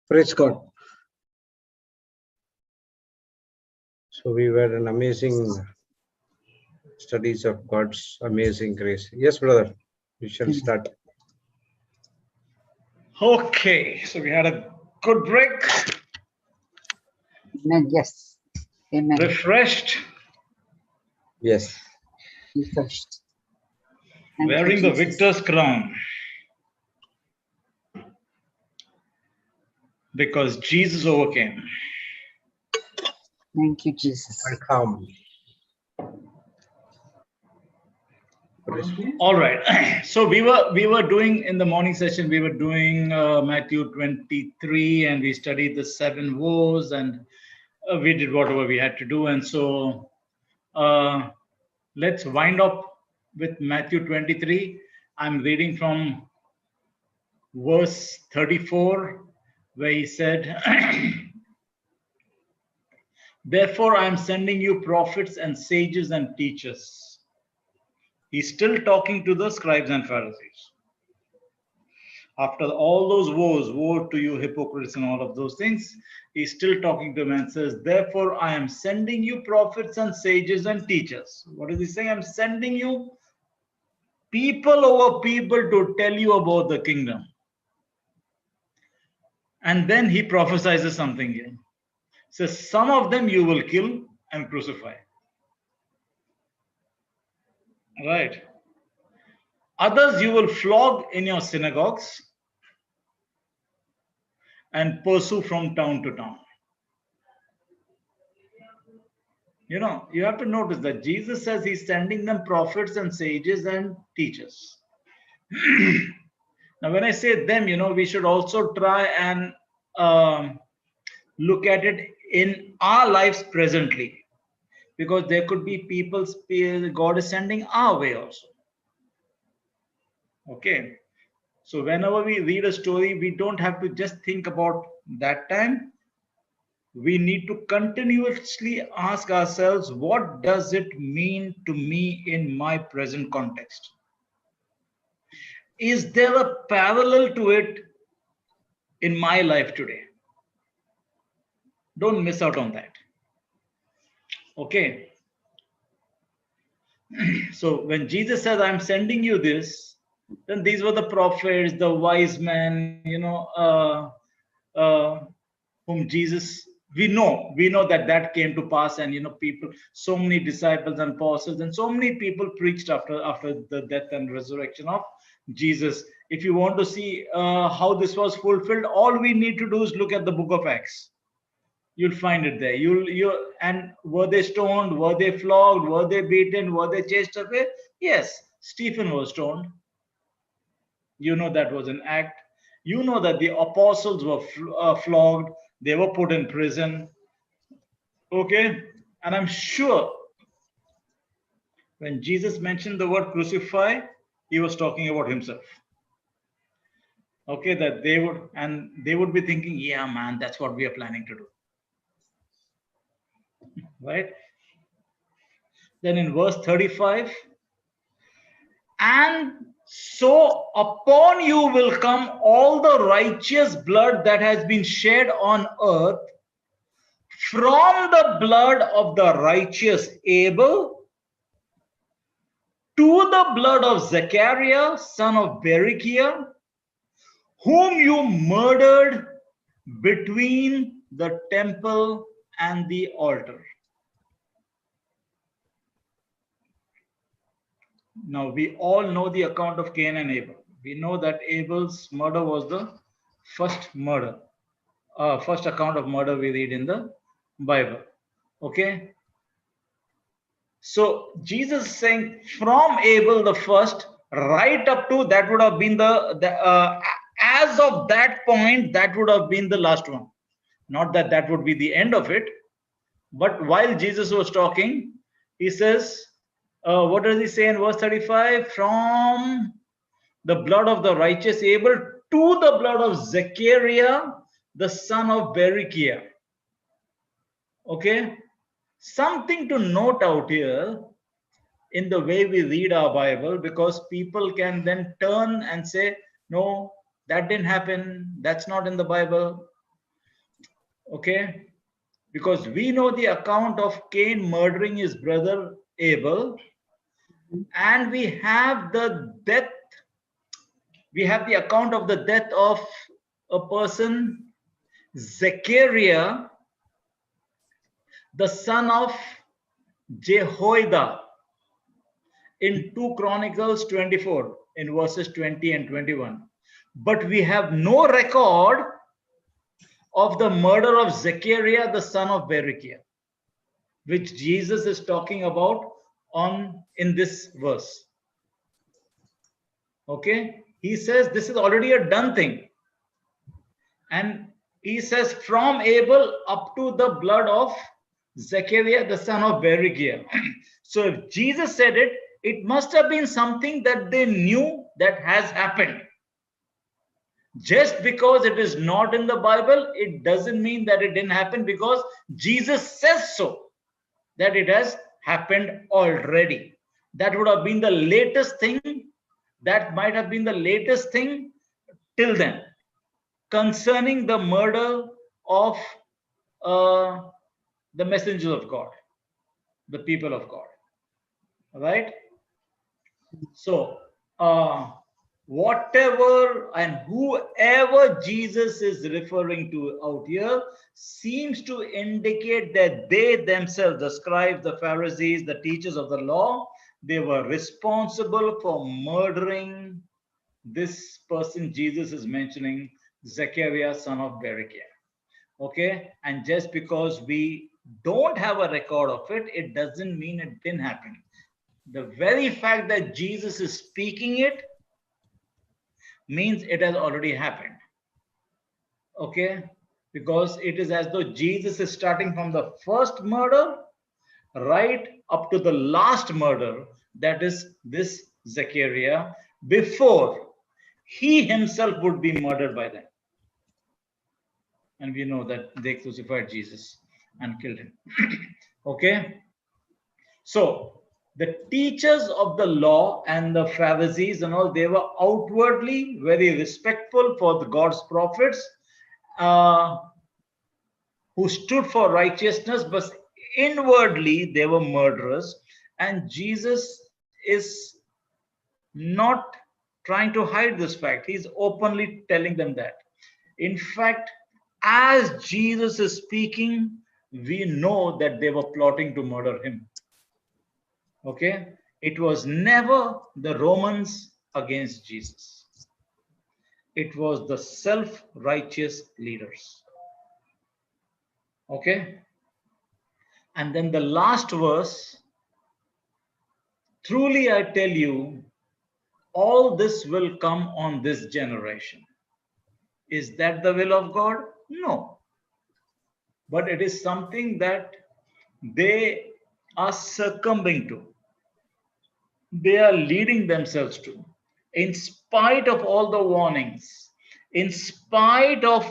Praise God. So we were an amazing studies of God's amazing grace. Yes, brother, we shall start. Okay, so we had a good break. Amen. Yes. Amen. Refreshed. Yes. Refreshed. Thank you, Wearing the Jesus. victor's crown. Because Jesus overcame. Thank you, Jesus. And calm. All right. So we were doing in the morning session. We were doing Matthew 23, and we studied the 7 woes, and we did whatever we had to do. And so let's wind up with Matthew 23. I'm reading from verse 34, where he said, "Therefore I am sending you prophets and sages and teachers." He's still talking to the scribes and Pharisees. After all those woes, woe to you hypocrites and all of those things, he's still talking to them and says, "Therefore I am sending you prophets and sages and teachers." What is he saying? I'm sending you people over people to tell you about the kingdom. And then he prophesies something here. He says, some of them you will kill and crucify. Right. Others you will flog in your synagogues and pursue from town to town. You know, you have to notice that Jesus says he's sending them prophets and sages and teachers. Now, when I say them, you know, we should also try and look at it in our lives presently, because there could be people God is sending our way also. Okay. So whenever we read a story, we don't have to just think about that time. We need to continuously ask ourselves, what does it mean to me in my present context? Is there a parallel to it in my life today? Don't miss out on that. Okay. So when Jesus says, I'm sending you this, then these were the prophets, the wise men, you know, whom Jesus, we know that came to pass, and you know, people, so many disciples and apostles and so many people preached after the death and resurrection of Jesus. If you want to see how this was fulfilled, all we need to do is look at the book of Acts. You'll find it there. And were they stoned? Were they flogged? Were they beaten? Were they chased away? Yes, Stephen was stoned. You know that was an act. You know that the apostles were flogged. They were put in prison. Okay? And I'm sure when Jesus mentioned the word crucify, he was talking about himself. Okay, that they would be thinking, yeah, man, that's what we are planning to do. Right? Then in verse 35, and so upon you will come all the righteous blood that has been shed on earth, from the blood of the righteous Abel to the blood of Zechariah, son of Berechiah, whom you murdered between the temple and the altar. Now, we all know the account of Cain and Abel. We know that Abel's murder was the first murder, first account of murder we read in the Bible. Okay. So Jesus is saying from Abel the first right up to that would have been as of that point, that would have been the last one. Not that that would be the end of it, but while Jesus was talking, he says, what does he say in verse 35? From the blood of the righteous Abel to the blood of Zechariah, the son of Berechiah. Okay. Something to note out here in the way we read our Bible, because people can then turn and say, no, that didn't happen. That's not in the Bible. Okay, because we know the account of Cain murdering his brother Abel, and we have the death, we have the account of the death of a person, Sequeira, the son of Jehoiada, in 2 Chronicles 24 in verses 20 and 21. But we have no record of the murder of Sequeira, the son of Berechiah, which Jesus is talking about in this verse. Okay, he says this is already a done thing, and he says from Abel up to the blood of Sequeira, the son of Berechiah. So if Jesus said it, it must have been something that they knew that has happened. Just because it is not in the Bible, it doesn't mean that it didn't happen, because Jesus says so, that it has happened already. That would have been the latest thing, that might have been the latest thing till then, concerning the murder of the messengers of God, the people of God. Right? So, whatever and whoever Jesus is referring to out here seems to indicate that they themselves, the scribes, the Pharisees, the teachers of the law, they were responsible for murdering this person Jesus is mentioning, Sequeira, son of Berechiah. Okay, and just because we don't have a record of it, it doesn't mean it didn't happen. The very fact that Jesus is speaking it means it has already happened. Okay, because it is as though Jesus is starting from the first murder right up to the last murder, that is this Sequeira, before he himself would be murdered by them. And we know that they crucified Jesus and killed him. Okay, so the teachers of the law and the Pharisees and all, they were outwardly very respectful for the God's prophets, who stood for righteousness, but inwardly they were murderers. And Jesus is not trying to hide this fact. He's openly telling them that. In fact, as Jesus is speaking, we know that they were plotting to murder him. Okay, it was never the Romans against Jesus. It was the self-righteous leaders. Okay, and then the last verse, truly I tell you, all this will come on this generation. Is that the will of God? No. But it is something that they are succumbing to. They are leading themselves to, in spite of all the warnings, in spite of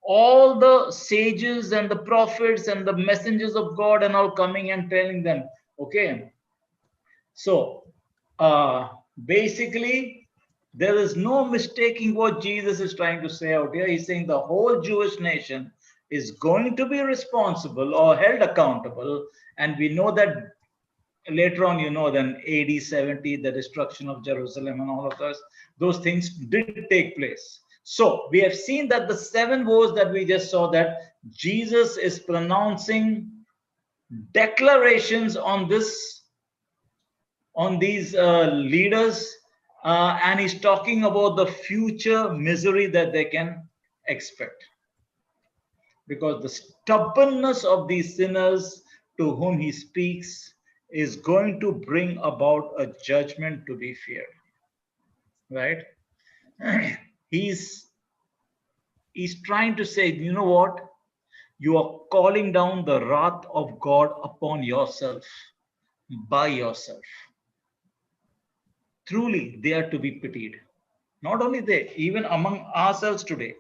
all the sages and the prophets and the messengers of God and all coming and telling them. Okay, so basically there is no mistaking what Jesus is trying to say out here. He's saying the whole Jewish nation is going to be responsible or held accountable, and we know that later on, you know, then AD 70, the destruction of Jerusalem and all of those things did take place. So we have seen that the 7 woes that we just saw, that Jesus is pronouncing declarations on these leaders, and he's talking about the future misery that they can expect, because the stubbornness of these sinners to whom he speaks is going to bring about a judgment to be feared. Right? He's trying to say, you know what? You are calling down the wrath of God upon yourself, by yourself. Truly, they are to be pitied. Not only they, even among ourselves today,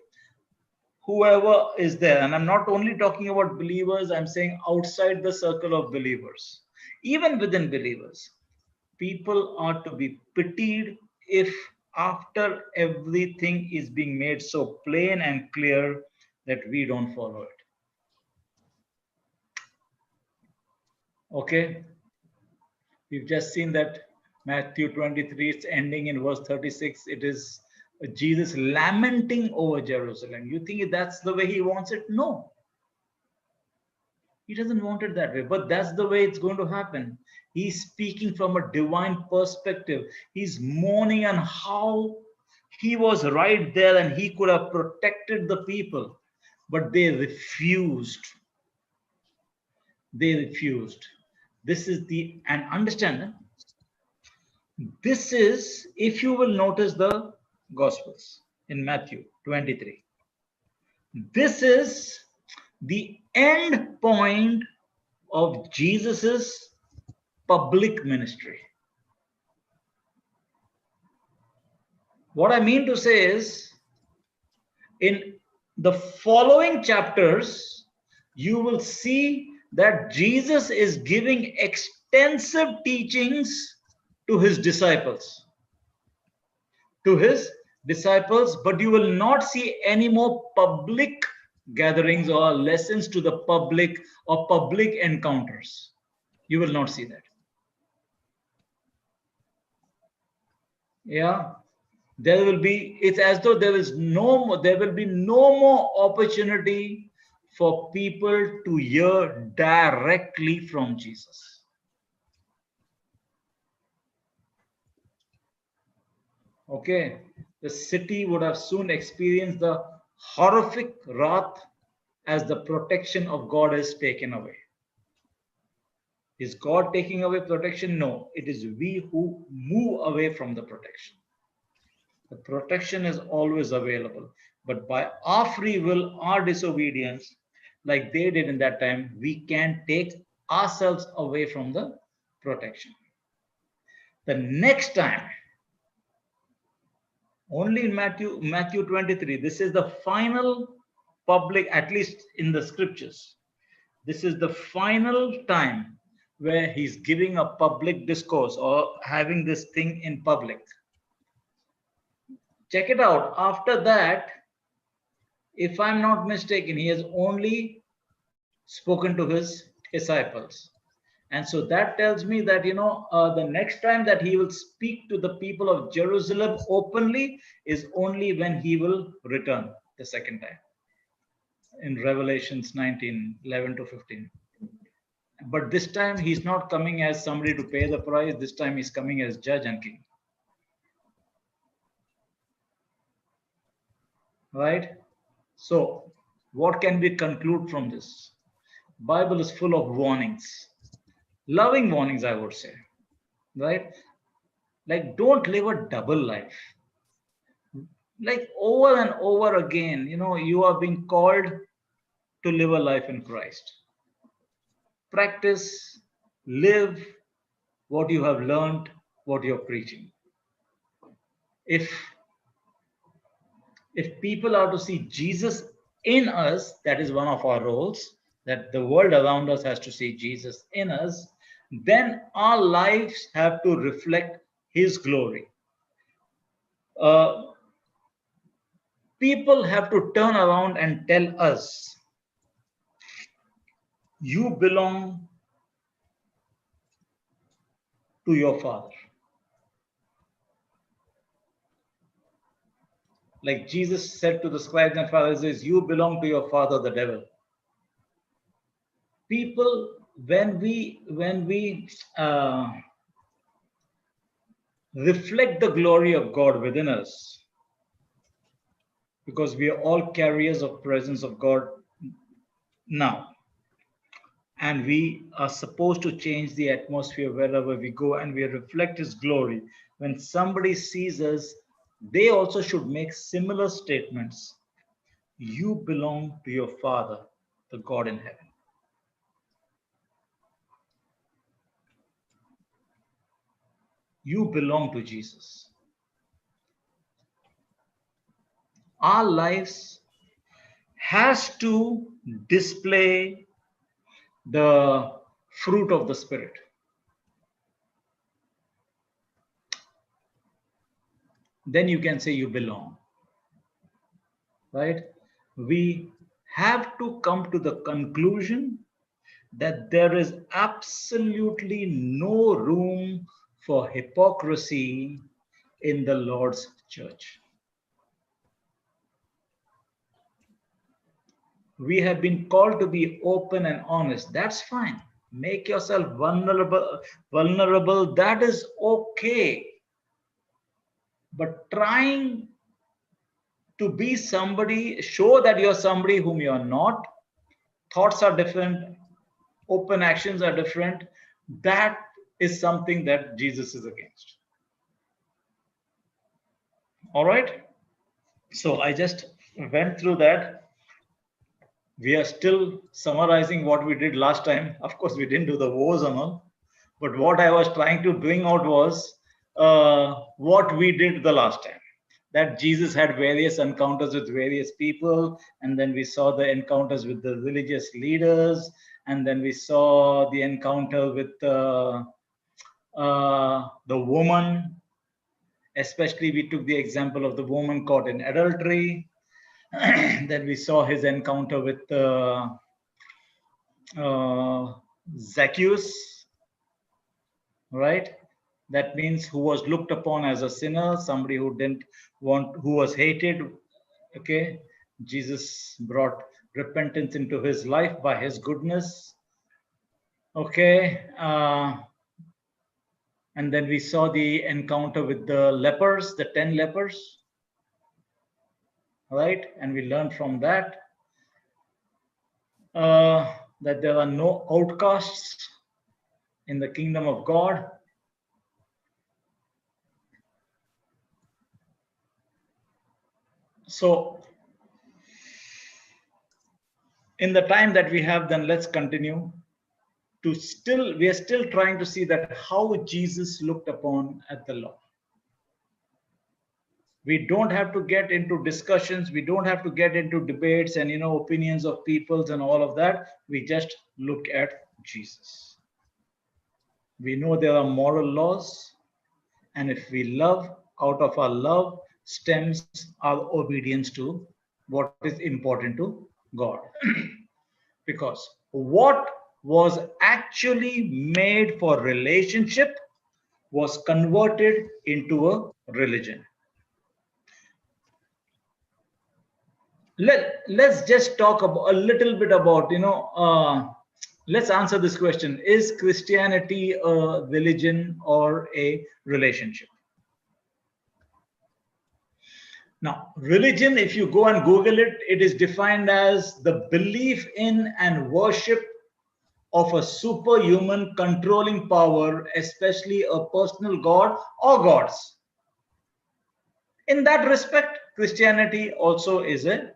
whoever is there, and I'm not only talking about believers, I'm saying outside the circle of believers, even within believers, people are to be pitied if after everything is being made so plain and clear that we don't follow it. Okay, we've just seen that Matthew 23, it's ending in verse 36. It is Jesus lamenting over Jerusalem. You think that's the way he wants it? No. He doesn't want it that way, but that's the way it's going to happen. He's speaking from a divine perspective. He's mourning on how he was right there and he could have protected the people, but they refused. They refused. This is the, and understand, this is, if you will notice the Gospels in Matthew 23, this is the end point of Jesus's public ministry. What I mean to say is, in the following chapters, you will see that Jesus is giving extensive teachings to his disciples. But you will not see any more public gatherings or lessons to the public or public encounters. You will not see that. Yeah, there will be, it's as though there will be no more opportunity for people to hear directly from Jesus. Okay, the city would have soon experienced the horrific wrath as the protection of God is taken away. Is God taking away protection? No, it is we who move away from the protection. The protection is always available, but by our free will, our disobedience, like they did in that time, we can take ourselves away from the protection. The next time, only in Matthew 23, this is the final public, at least in the scriptures, this is the final time where he's giving a public discourse or having this thing in public. Check it out. After that, if I'm not mistaken, he has only spoken to his disciples. And so that tells me that, the next time that he will speak to the people of Jerusalem openly is only when he will return the second time in Revelations 19, 11 to 15. But this time he's not coming as somebody to pay the price. This time he's coming as judge and king. Right? So what can we conclude from this? Bible is full of warnings, loving warnings, I would say, right? Like, don't live a double life. Like over and over again, you are being called to live a life in Christ. Practice, live what you have learned, what you're preaching. If people are to see Jesus in us, that is one of our roles, that the world around us has to see Jesus in us, then our lives have to reflect his glory. People have to turn around and tell us, you belong to your Father. Like Jesus said to the scribes and Pharisees, you belong to your father, the devil. People, when we reflect the glory of God within us, because we are all carriers of presence of God now, and we are supposed to change the atmosphere wherever we go, and we reflect his glory. When somebody sees us, they also should make similar statements. You belong to your Father, the God in heaven. You belong to Jesus. Our lives has to display the fruit of the Spirit. Then you can say you belong. Right? We have to come to the conclusion that there is absolutely no room for hypocrisy in the Lord's church. We have been called to be open and honest. That's fine. Make yourself vulnerable. That is okay. But trying to be somebody, show that you're somebody whom you're not, thoughts are different, open actions are different, that is something that Jesus is against. All right? So I just went through that. We are still summarizing what we did last time. Of course, we didn't do the woes and all. But what I was trying to bring out was what we did the last time. That Jesus had various encounters with various people. And then we saw the encounters with the religious leaders. And then we saw the encounter with the woman. Especially, we took the example of the woman caught in adultery. Then we saw his encounter with Zacchaeus, right? That means who was looked upon as a sinner, somebody who didn't want, who was hated. Okay, Jesus brought repentance into his life by his goodness. Okay, and then we saw the encounter with the lepers, the 10 lepers. Right, and we learned from that that there are no outcasts in the kingdom of God. So in the time that we have, then let's continue to we are still trying to see that how Jesus looked upon at the law. We don't have to get into discussions. We don't have to get into debates and, opinions of peoples and all of that. We just look at Jesus. We know there are moral laws. And if we love, out of our love stems our obedience to what is important to God. Because what was actually made for relationship was converted into a religion. Let's just talk about a little bit about, let's answer this question. Is Christianity a religion or a relationship? Now, religion, if you go and Google it, it is defined as the belief in and worship of a superhuman controlling power, especially a personal God or gods. In that respect, Christianity also is a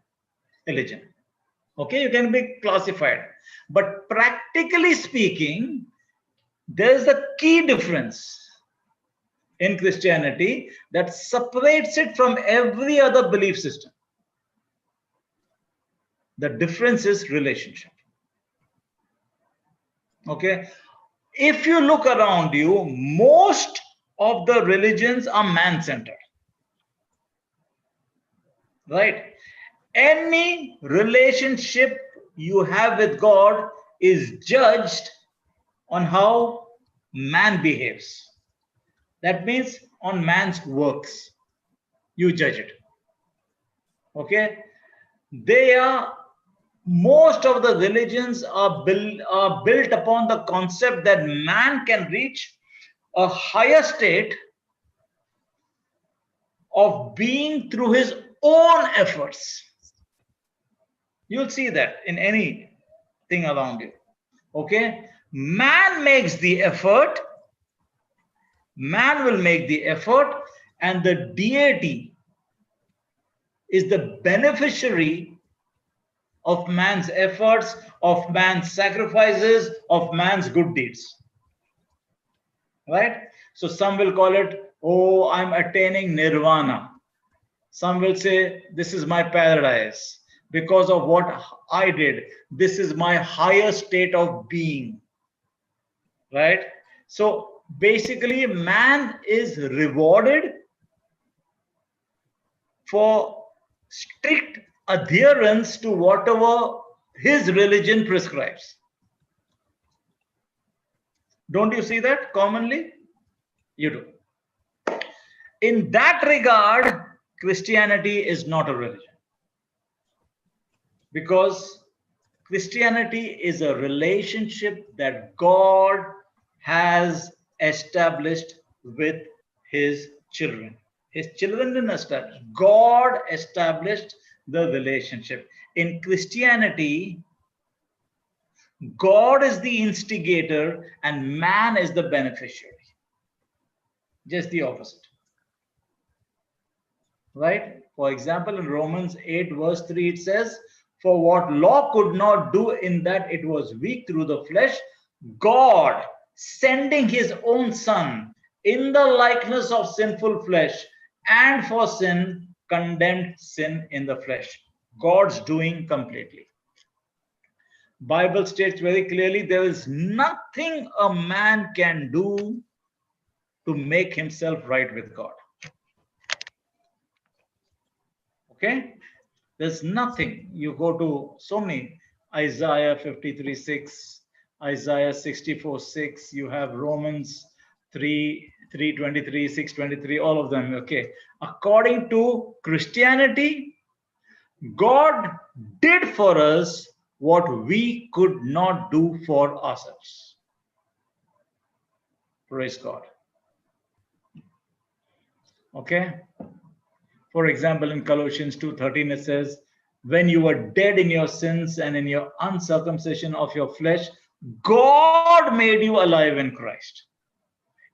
religion. Okay, you can be classified. But practically speaking, there is a key difference in Christianity that separates it from every other belief system. The difference is relationship. Okay, if you look around you, most of the religions are man-centered, right? Any relationship you have with God is judged on how man behaves. That means on man's works, you judge it. Okay, most of the religions are built upon the concept that man can reach a higher state of being through his own efforts. You'll see that in anything around you. Okay, man makes the effort. Man will make the effort, and the deity is the beneficiary of man's efforts, of man's sacrifices, of man's good deeds. Right? So some will call it, oh, I'm attaining nirvana. Some will say, this is my paradise. Because of what I did, this is my higher state of being. Right? So basically, man is rewarded for strict adherence to whatever his religion prescribes. Don't you see that commonly? You do. In that regard, Christianity is not a religion. Because Christianity is a relationship that God has established with his children. His children didn't establish. God established the relationship. In Christianity, God is the instigator and man is the beneficiary. Just the opposite. Right? For example, in Romans 8 verse 3, it says, for what law could not do in that it was weak through the flesh, God, sending his own son in the likeness of sinful flesh, and for sin, condemned sin in the flesh. God's doing completely. Bible states very clearly, there is nothing a man can do to make himself right with God. Okay? There's nothing. You go to so many, Isaiah 53:6, Isaiah 64:6, you have Romans 3:23, 6:23, all of them. Okay. According to Christianity, God did for us what we could not do for ourselves. Praise God. Okay. For example, in Colossians 2:13, it says, when you were dead in your sins and in your uncircumcision of your flesh, God made you alive in Christ,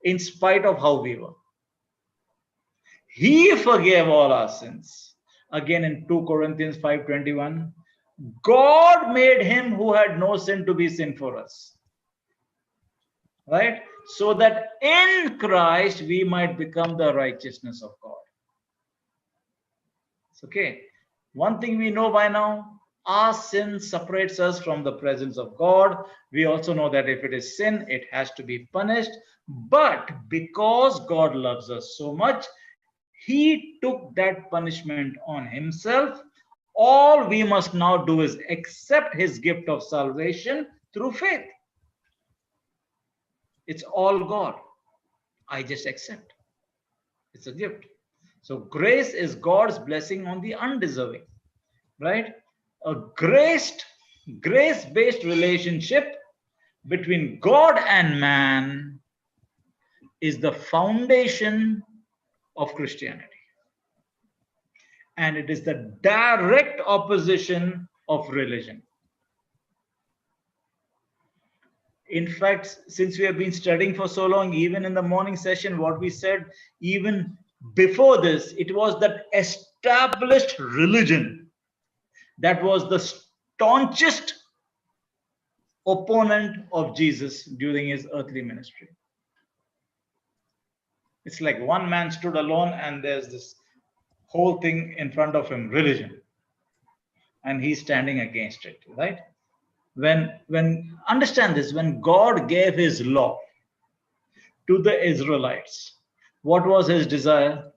in spite of how we were. He forgave all our sins. Again, in 2 Corinthians 5:21, God made him who had no sin to be sin for us. Right? So that in Christ we might become the righteousness of God. It's okay. One thing we know by now, our sin separates us from the presence of God. We also know that if it is sin, it has to be punished. But because God loves us so much, he took that punishment on himself. All we must now do is accept his gift of salvation through faith. It's all God. I just accept. It's a gift. So grace is God's blessing on the undeserving, right? A grace-based relationship between God and man is the foundation of Christianity. And it is the direct opposition of religion. In fact, since we have been studying for so long, even in the morning session, what we said, even before this, it was that established religion that was the staunchest opponent of Jesus during his earthly ministry. It's like one man stood alone and there's this whole thing in front of him, religion. And he's standing against it, right? When understand this, when God gave his law to the Israelites, what was his desire?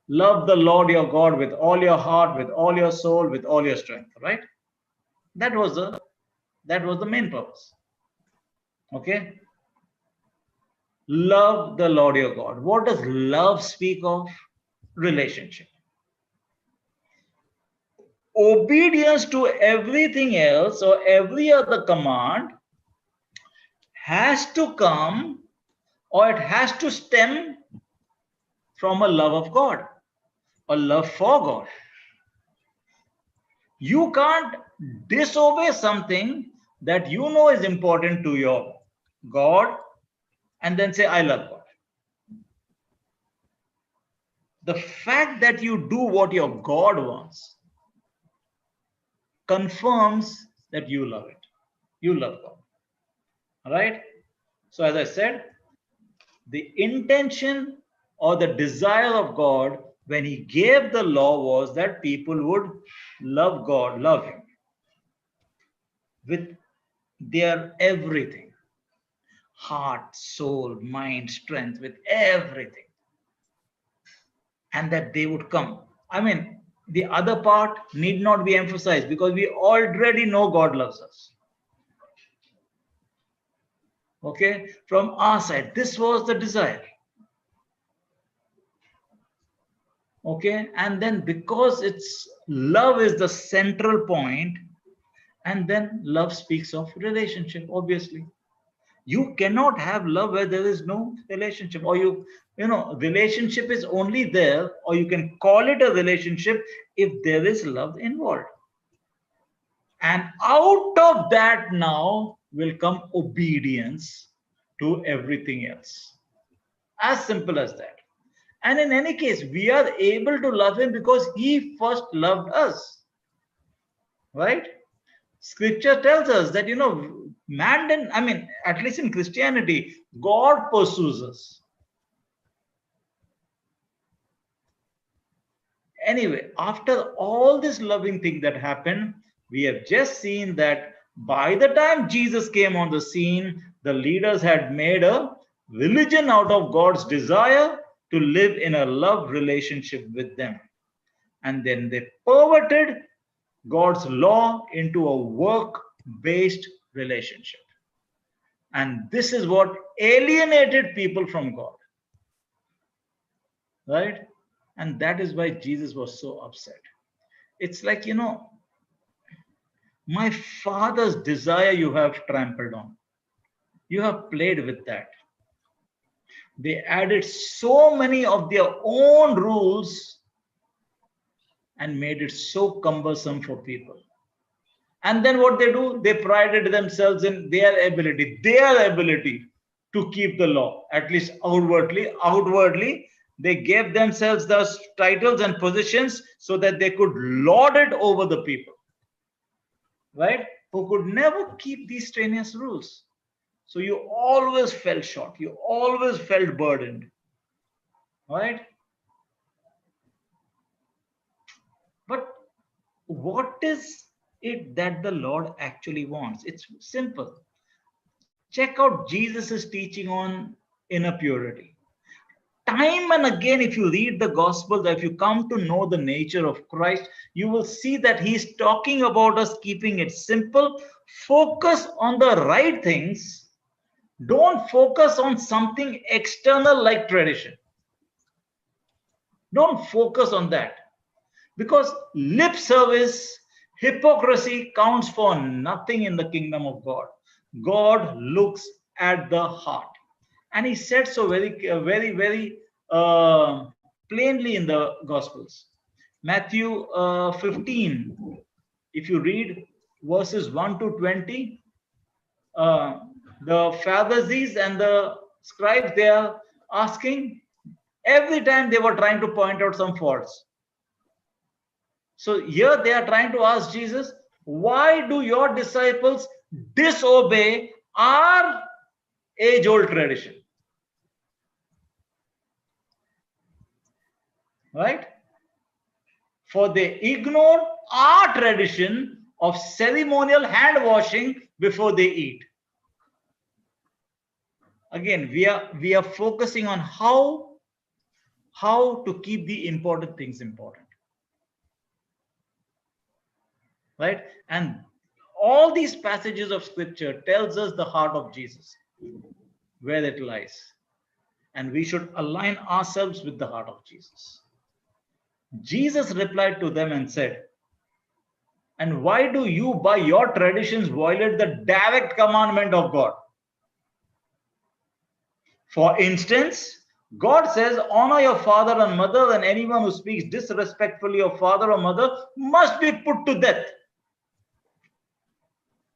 Love the Lord your God with all your heart, with all your soul, with all your strength, right? That was the main purpose. Okay? Love the Lord your God. What does love speak of? Relationship. Obedience to everything else or every other command has to come, or it has to stem from a love of God, a love for God. You can't disobey something that you know is important to your God and then say, I love God. The fact that you do what your God wants confirms that you love it. You love God. All right? So as I said, the intention or the desire of God when he gave the law was that people would love God, love him with their everything. Heart, soul, mind, strength, with everything. And that they would come. I mean, the other part need not be emphasized because we already know God loves us. Okay, from our side, this was the desire. Okay, and then because it's love is the central point, and then love speaks of relationship, obviously. You cannot have love where there is no relationship, or you know, relationship is only there, or you can call it a relationship if there is love involved. And out of that now will come obedience to everything else. As simple as that. And in any case, we are able to love him because he first loved us. Right? Scripture tells us that, you know, man didn't, I mean, at least in Christianity, God pursues us. Anyway, after all this loving thing that happened, we have just seen that by the time Jesus came on the scene, the leaders had made a religion out of God's desire to live in a love relationship with them. And then they perverted God's law into a work-based relationship. And this is what alienated people from God. Right? And that is why Jesus was so upset. It's like, you know, my Father's desire you have trampled on. You have played with that. They added so many of their own rules and made it so cumbersome for people. And then what they do, they prided themselves in their ability to keep the law, at least outwardly. Outwardly, they gave themselves those titles and positions so that they could lord it over the people, right? Who could never keep these strenuous rules. So you always fell short. You always felt burdened, right? But what is it that the Lord actually wants? It's simple. Check out Jesus' teaching on inner purity. Time and again, if you read the Gospels, if you come to know the nature of Christ, you will see that he's talking about us keeping it simple. Focus on the right things. Don't focus on something external like tradition. Don't focus on that. Because lip service, hypocrisy counts for nothing in the kingdom of God. God looks at the heart. And he said so very plainly in the Gospels. Matthew 15, if you read verses 1 to 20, the Pharisees and the scribes, they are asking, every time they were trying to point out some faults. So here they are trying to ask Jesus, why do your disciples disobey our age-old tradition? Right? For they ignore our tradition of ceremonial hand washing before they eat. Again, we are focusing on how to keep the important things important. Right? And all these passages of scripture tells us the heart of Jesus, where it lies. And we should align ourselves with the heart of Jesus. Jesus replied to them and said, and why do you by your traditions violate the direct commandment of God? For instance, God says, honor your father and mother, and anyone who speaks disrespectfully of father or mother must be put to death.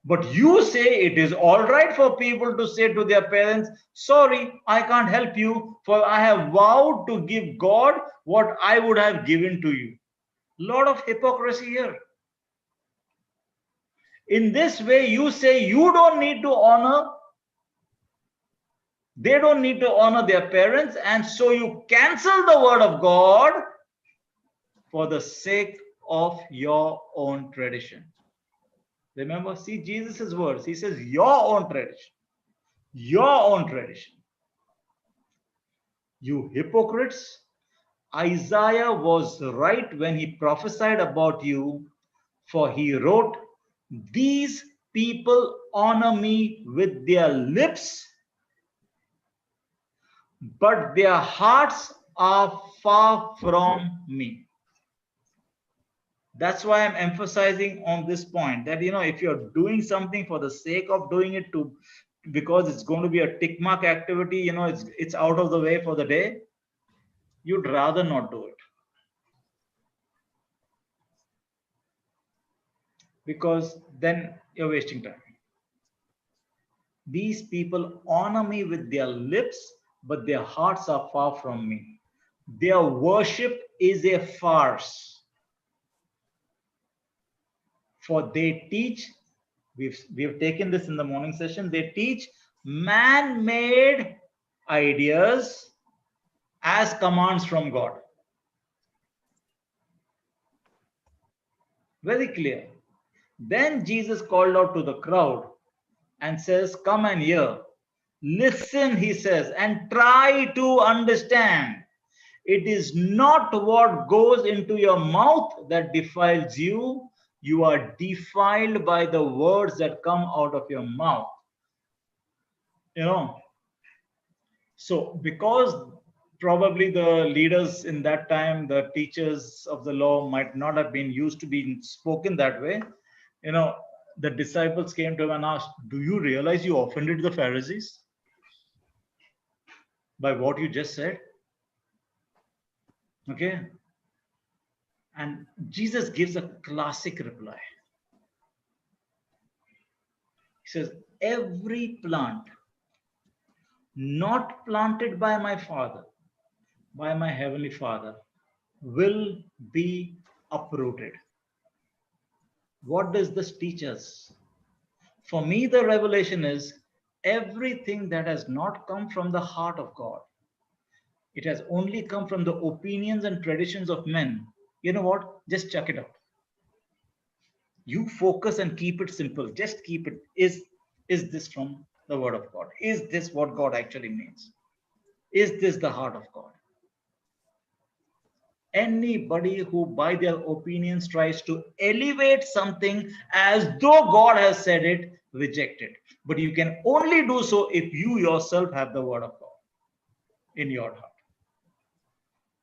But you say it is all right for people to say to their parents, sorry, I can't help you, for I have vowed to give God what I would have given to you. Lot of hypocrisy here. In this way, you say you don't need to honor, they don't need to honor their parents, and so you cancel the word of God for the sake of your own tradition. Remember, see Jesus' words. He says, your own tradition. Your own tradition. You hypocrites, Isaiah was right when he prophesied about you, for he wrote, these people honor me with their lips, but their hearts are far from me. That's why I'm emphasizing on this point that, if you're doing something for the sake of doing it because it's going to be a tick mark activity, it's out of the way for the day, you'd rather not do it. Because then you're wasting time. These people honor me with their lips, but their hearts are far from me. Their worship is a farce. For they teach, we've taken this in the morning session, they teach man-made ideas as commands from God. Very clear. Then Jesus called out to the crowd and says, come and hear. Listen, he says, and try to understand. It is not what goes into your mouth that defiles you. You are defiled by the words that come out of your mouth. So because probably the leaders in that time, the teachers of the law, might not have been used to being spoken that way, the disciples came to him and asked, do you realize you offended the Pharisees by what you just said? Okay. And Jesus gives a classic reply. He says, every plant not planted by my Father, by my Heavenly Father, will be uprooted. What does this teach us? For me, the revelation is everything that has not come from the heart of God, it has only come from the opinions and traditions of men. You know what? Just check it out. You focus and keep it simple. Just keep it. Is this from the word of God? Is this what God actually means? Is this the heart of God? Anybody who by their opinions tries to elevate something as though God has said it, reject it. But you can only do so if you yourself have the word of God in your heart.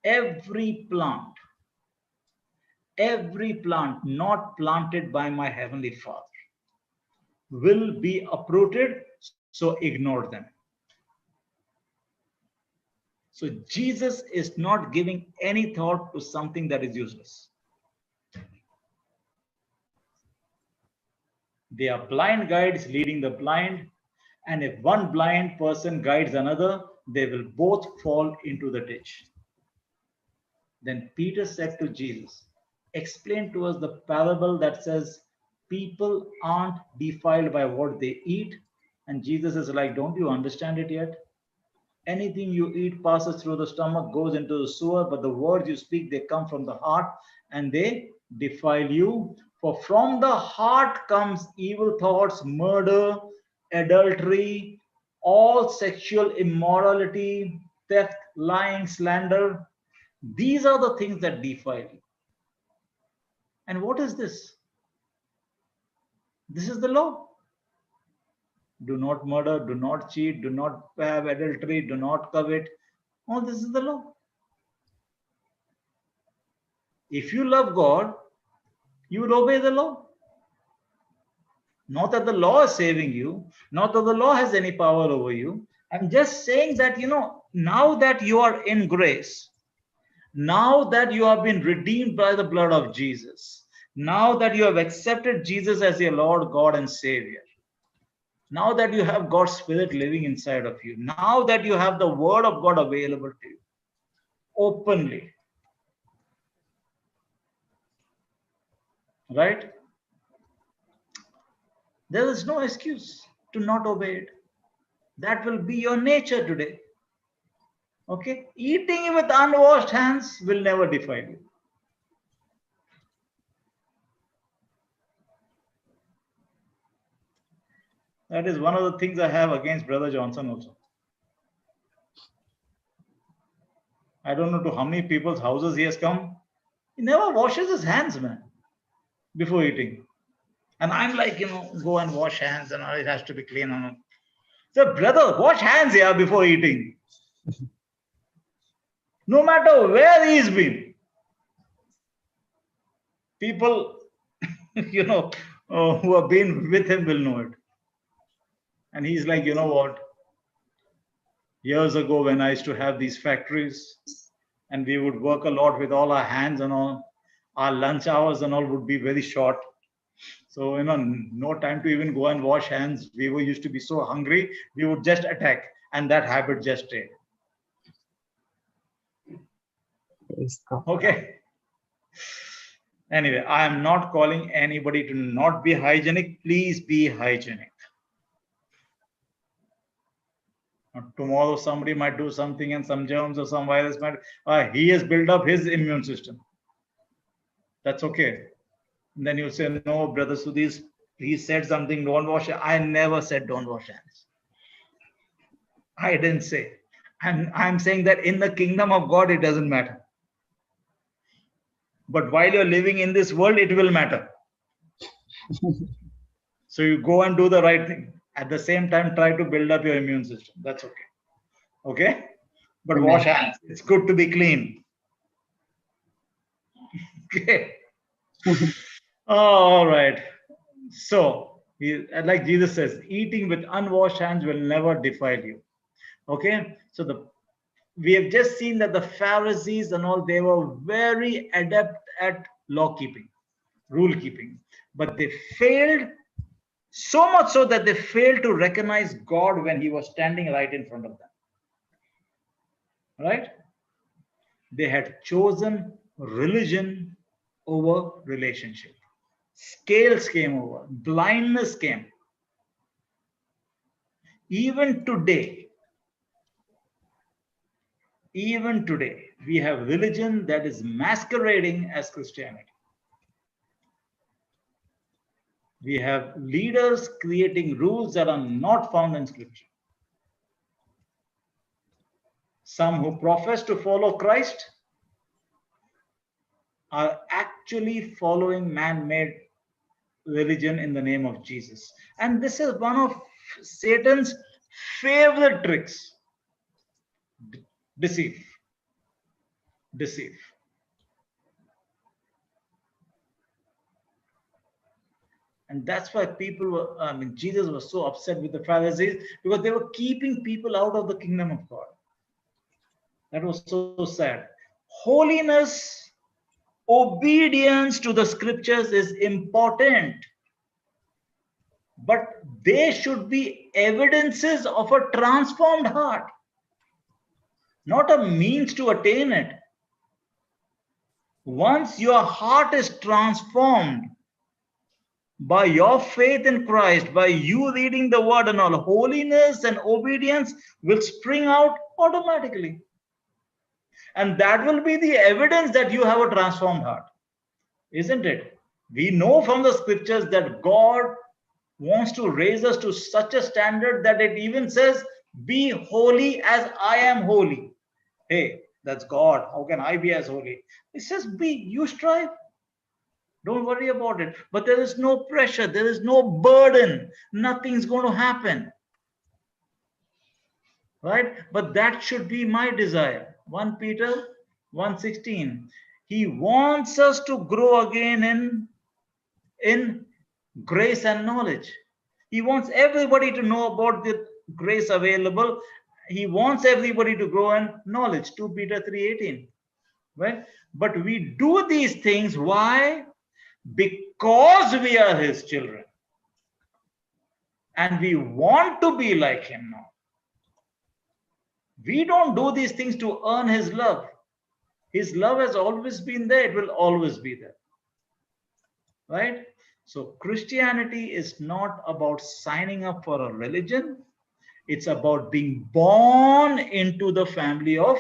Every plant not planted by my Heavenly Father will be uprooted, so ignore them. So Jesus is not giving any thought to something that is useless. They are blind guides leading the blind, and if one blind person guides another, they will both fall into the ditch. Then Peter said to Jesus, explain to us the parable that says people aren't defiled by what they eat. And Jesus is like, don't you understand it yet? Anything you eat passes through the stomach, goes into the sewer, but the words you speak, they come from the heart and they defile you. For from the heart comes evil thoughts, murder, adultery, all sexual immorality, theft, lying, slander. These are the things that defile you. And what is this? This is the law. Do not murder, do not cheat, do not have adultery, do not covet. All this is the law. If you love God, you will obey the law. Not that the law is saving you, not that the law has any power over you. I'm just saying that, now that you are in grace, now that you have been redeemed by the blood of Jesus, now that you have accepted Jesus as your Lord, God, and Savior, now that you have God's Spirit living inside of you, now that you have the Word of God available to you openly, right? There is no excuse to not obey it. That will be your nature today. Okay? Eating with unwashed hands will never defile you. That is one of the things I have against Brother Johnson also. I don't know to how many people's houses he has come. He never washes his hands, man, before eating. And I'm like, go and wash hands and it has to be clean. So, brother, wash hands here before eating. No matter where he's been, people, who have been with him will know it. And he's like, you know what? Years ago, when I used to have these factories, and we would work a lot with all our hands and all, our lunch hours and all would be very short. So, no time to even go and wash hands. We were used to be so hungry, we would just attack, and that habit just stayed. Okay. Anyway, I am not calling anybody to not be hygienic. Please be hygienic. Tomorrow, somebody might do something and some germs or some virus might, he has built up his immune system. That's okay. And then you say, no, Brother Sudhir, he said something, don't wash it. I never said don't wash hands. I didn't say. I'm saying that in the kingdom of God, it doesn't matter. But while you're living in this world, it will matter. So you go and do the right thing. At the same time, try to build up your immune system. That's okay. Okay? But wash hands. It's good to be clean. Okay. All right. So, like Jesus says, eating with unwashed hands will never defile you. Okay? So we have just seen that the Pharisees and all, they were very adept at law keeping, rule keeping, but they failed, so much so that they failed to recognize God when he was standing right in front of them. Right? They had chosen religion over relationship. Scales came over, blindness came. Even today, we have religion that is masquerading as Christianity. We have leaders creating rules that are not found in Scripture. Some who profess to follow Christ are actually following man-made religion in the name of Jesus. And this is one of Satan's favorite tricks. Deceive. And that's why Jesus was so upset with the Pharisees, because they were keeping people out of the kingdom of God. That was so sad. Holiness, obedience to the scriptures is important, but they should be evidences of a transformed heart, not a means to attain it. Once your heart is transformed by your faith in Christ, by you reading the word and all, holiness and obedience will spring out automatically. And that will be the evidence that you have a transformed heart. Isn't it? We know from the scriptures that God wants to raise us to such a standard that it even says, be holy as I am holy. Hey, that's God. How can I be as holy? It says, you strive. Don't worry about it. But there is no pressure. There is no burden. Nothing's going to happen. Right? But that should be my desire. 1 Peter 1:16. He wants us to grow again in grace and knowledge. He wants everybody to know about the grace available. He wants everybody to grow in knowledge. 2 Peter 3:18. Right? But we do these things. Why? Because we are his children. And we want to be like him now. We don't do these things to earn his love. His love has always been there. It will always be there. Right? So Christianity is not about signing up for a religion. It's about being born into the family of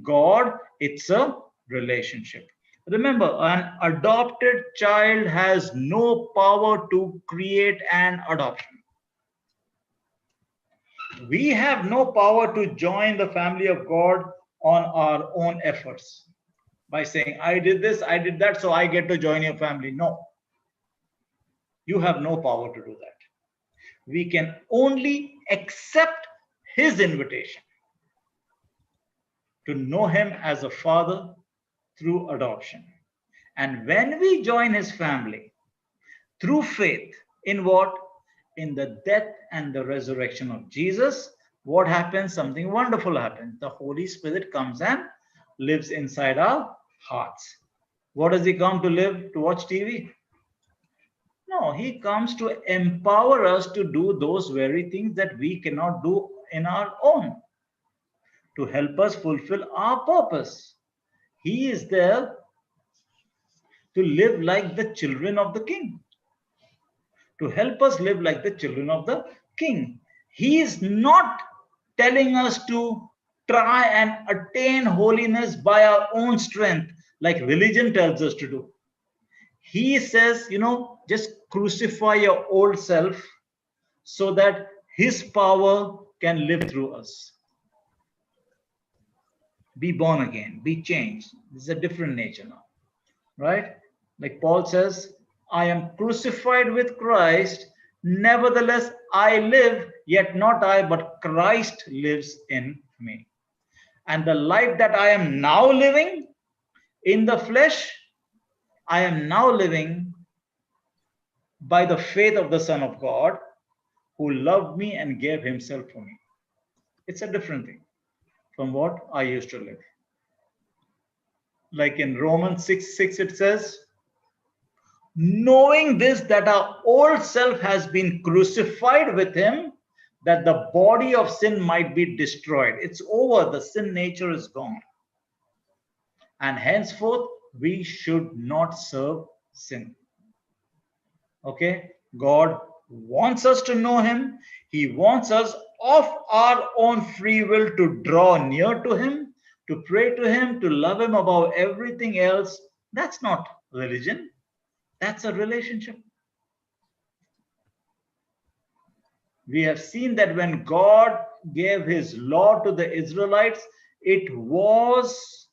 God. It's a relationship. Remember, an adopted child has no power to create an adoption. We have no power to join the family of God on our own efforts by saying, I did this, I did that, so I get to join your family. No. You have no power to do that. We can only accept his invitation. to know him as a father through adoption. And when we join his family through faith in what? In the death and the resurrection of Jesus, what happens? Something wonderful happens. The Holy Spirit comes and lives inside our hearts. What does he come to live? To watch TV? No, he comes to empower us to do those very things that we cannot do in our own, to help us fulfill our purpose. He is there to live like the children of the King, to help us live like the children of the King. He is not telling us to try and attain holiness by our own strength, like religion tells us to do. He says, just crucify your old self so that his power can live through us. Be born again, be changed. This is a different nature now, right? Like Paul says, I am crucified with Christ, nevertheless I live, yet not I, but Christ lives in me. And the life that I am now living in the flesh, I am now living by the faith of the Son of God, who loved me and gave himself for me. It's a different thing from what I used to live. Like in Romans 6:6 it says, knowing this, that our old self has been crucified with him, that the body of sin might be destroyed. It's over. The sin nature is gone. And henceforth, we should not serve sin. Okay? God wants us to know him. He wants us of our own free will to draw near to him, to pray to him, to love him above everything else. That's not religion. That's a relationship. We have seen that when God gave his law to the Israelites, it was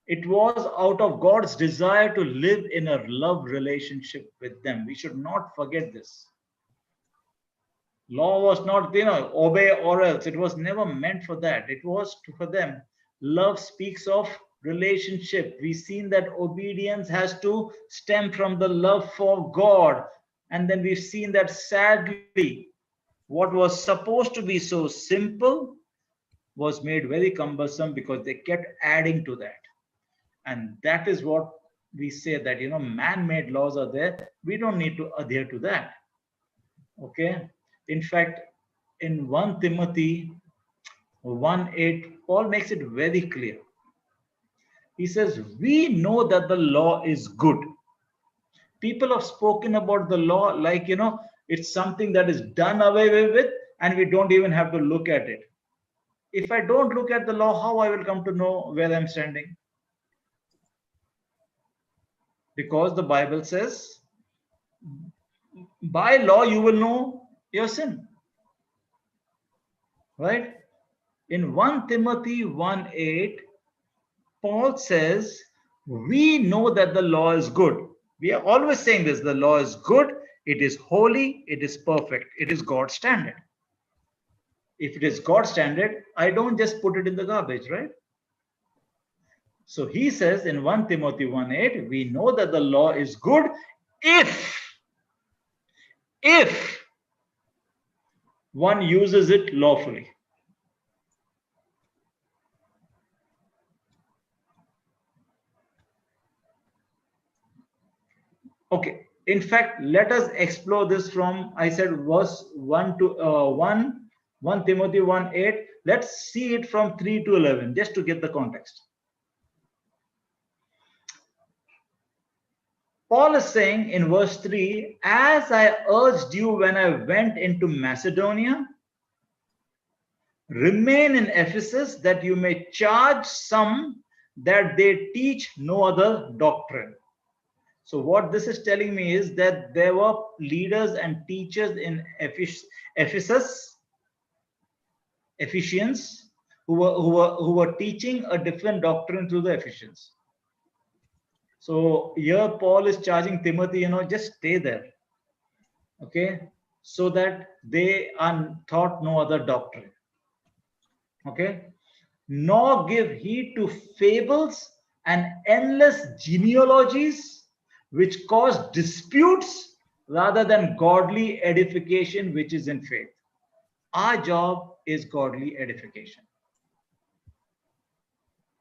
out of God's desire to live in a love relationship with them. We should not forget this. Law was not, obey or else. It was never meant for that. It was for them. Love speaks of relationship. We've seen that obedience has to stem from the love for God. And then we've seen that sadly, what was supposed to be so simple was made very cumbersome because they kept adding to that. And that is what we say, that, man-made laws are there. We don't need to adhere to that. Okay. In fact, in 1 Timothy 1:8, Paul makes it very clear. He says, we know that the law is good. People have spoken about the law like, it's something that is done away with and we don't even have to look at it. If I don't look at the law, how I will come to know where I'm standing? Because the Bible says, by law you will know your sin. Right? In 1 Timothy 1:8, Paul says, we know that the law is good. We are always saying this, the law is good, it is holy, it is perfect, it is God's standard. If it is God's standard, I don't just put it in the garbage, right? So he says in 1 Timothy 1:8, we know that the law is good if one uses it lawfully. Okay. In fact, let us explore this from, I said, verse 1 Timothy 1:8. Let's see it from 3 to 11, just to get the context. Paul is saying in verse 3, as I urged you when I went into Macedonia, remain in Ephesus, that you may charge some that they teach no other doctrine. So what this is telling me is that there were leaders and teachers in Ephesus, Ephesians, who were teaching a different doctrine to the Ephesians. So here Paul is charging Timothy, just stay there. Okay, so that they are taught no other doctrine. Okay, nor give heed to fables and endless genealogies, which cause disputes rather than godly edification, which is in faith. Our job is godly edification.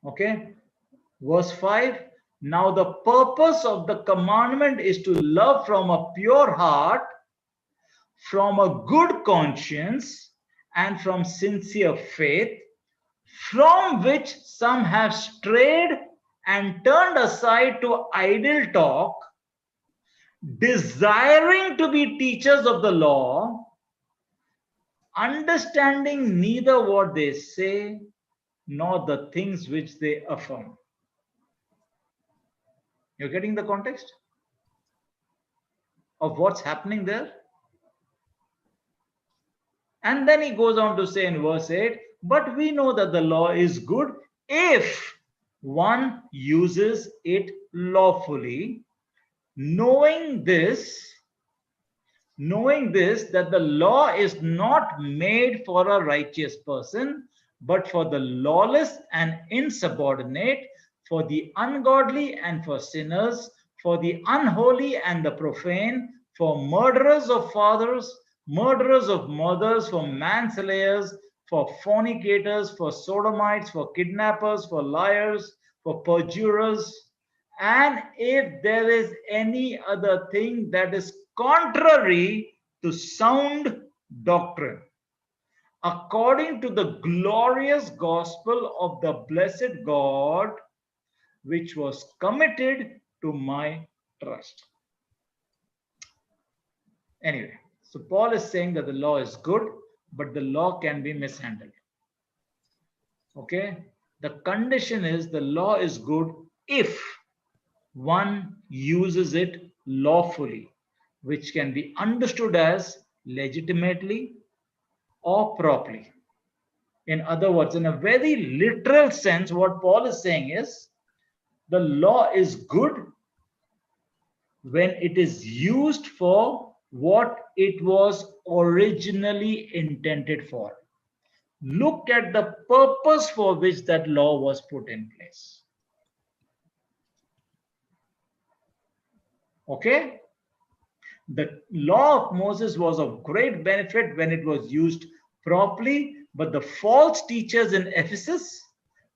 Okay? Verse 5. Now the purpose of the commandment is to love from a pure heart, from a good conscience, and from sincere faith, from which some have strayed and turned aside to idle talk, desiring to be teachers of the law, understanding neither what they say nor the things which they affirm. You're getting the context of what's happening there? And then he goes on to say in verse 8, but we know that the law is good if one uses it lawfully, knowing this, that the law is not made for a righteous person, but for the lawless and insubordinate, for the ungodly and for sinners, for the unholy and the profane, for murderers of fathers, murderers of mothers, for manslayers, for fornicators, for sodomites, for kidnappers, for liars, for perjurers, and if there is any other thing that is contrary to sound doctrine, according to the glorious gospel of the blessed God, which was committed to my trust. Anyway, so Paul is saying that the law is good, but the law can be mishandled. Okay? The condition is the law is good if one uses it lawfully, which can be understood as legitimately or properly. In other words, in a very literal sense, what Paul is saying is the law is good when it is used for what it was originally intended for. Look at the purpose for which that law was put in place. Okay? The law of Moses was of great benefit when it was used properly, but the false teachers in Ephesus,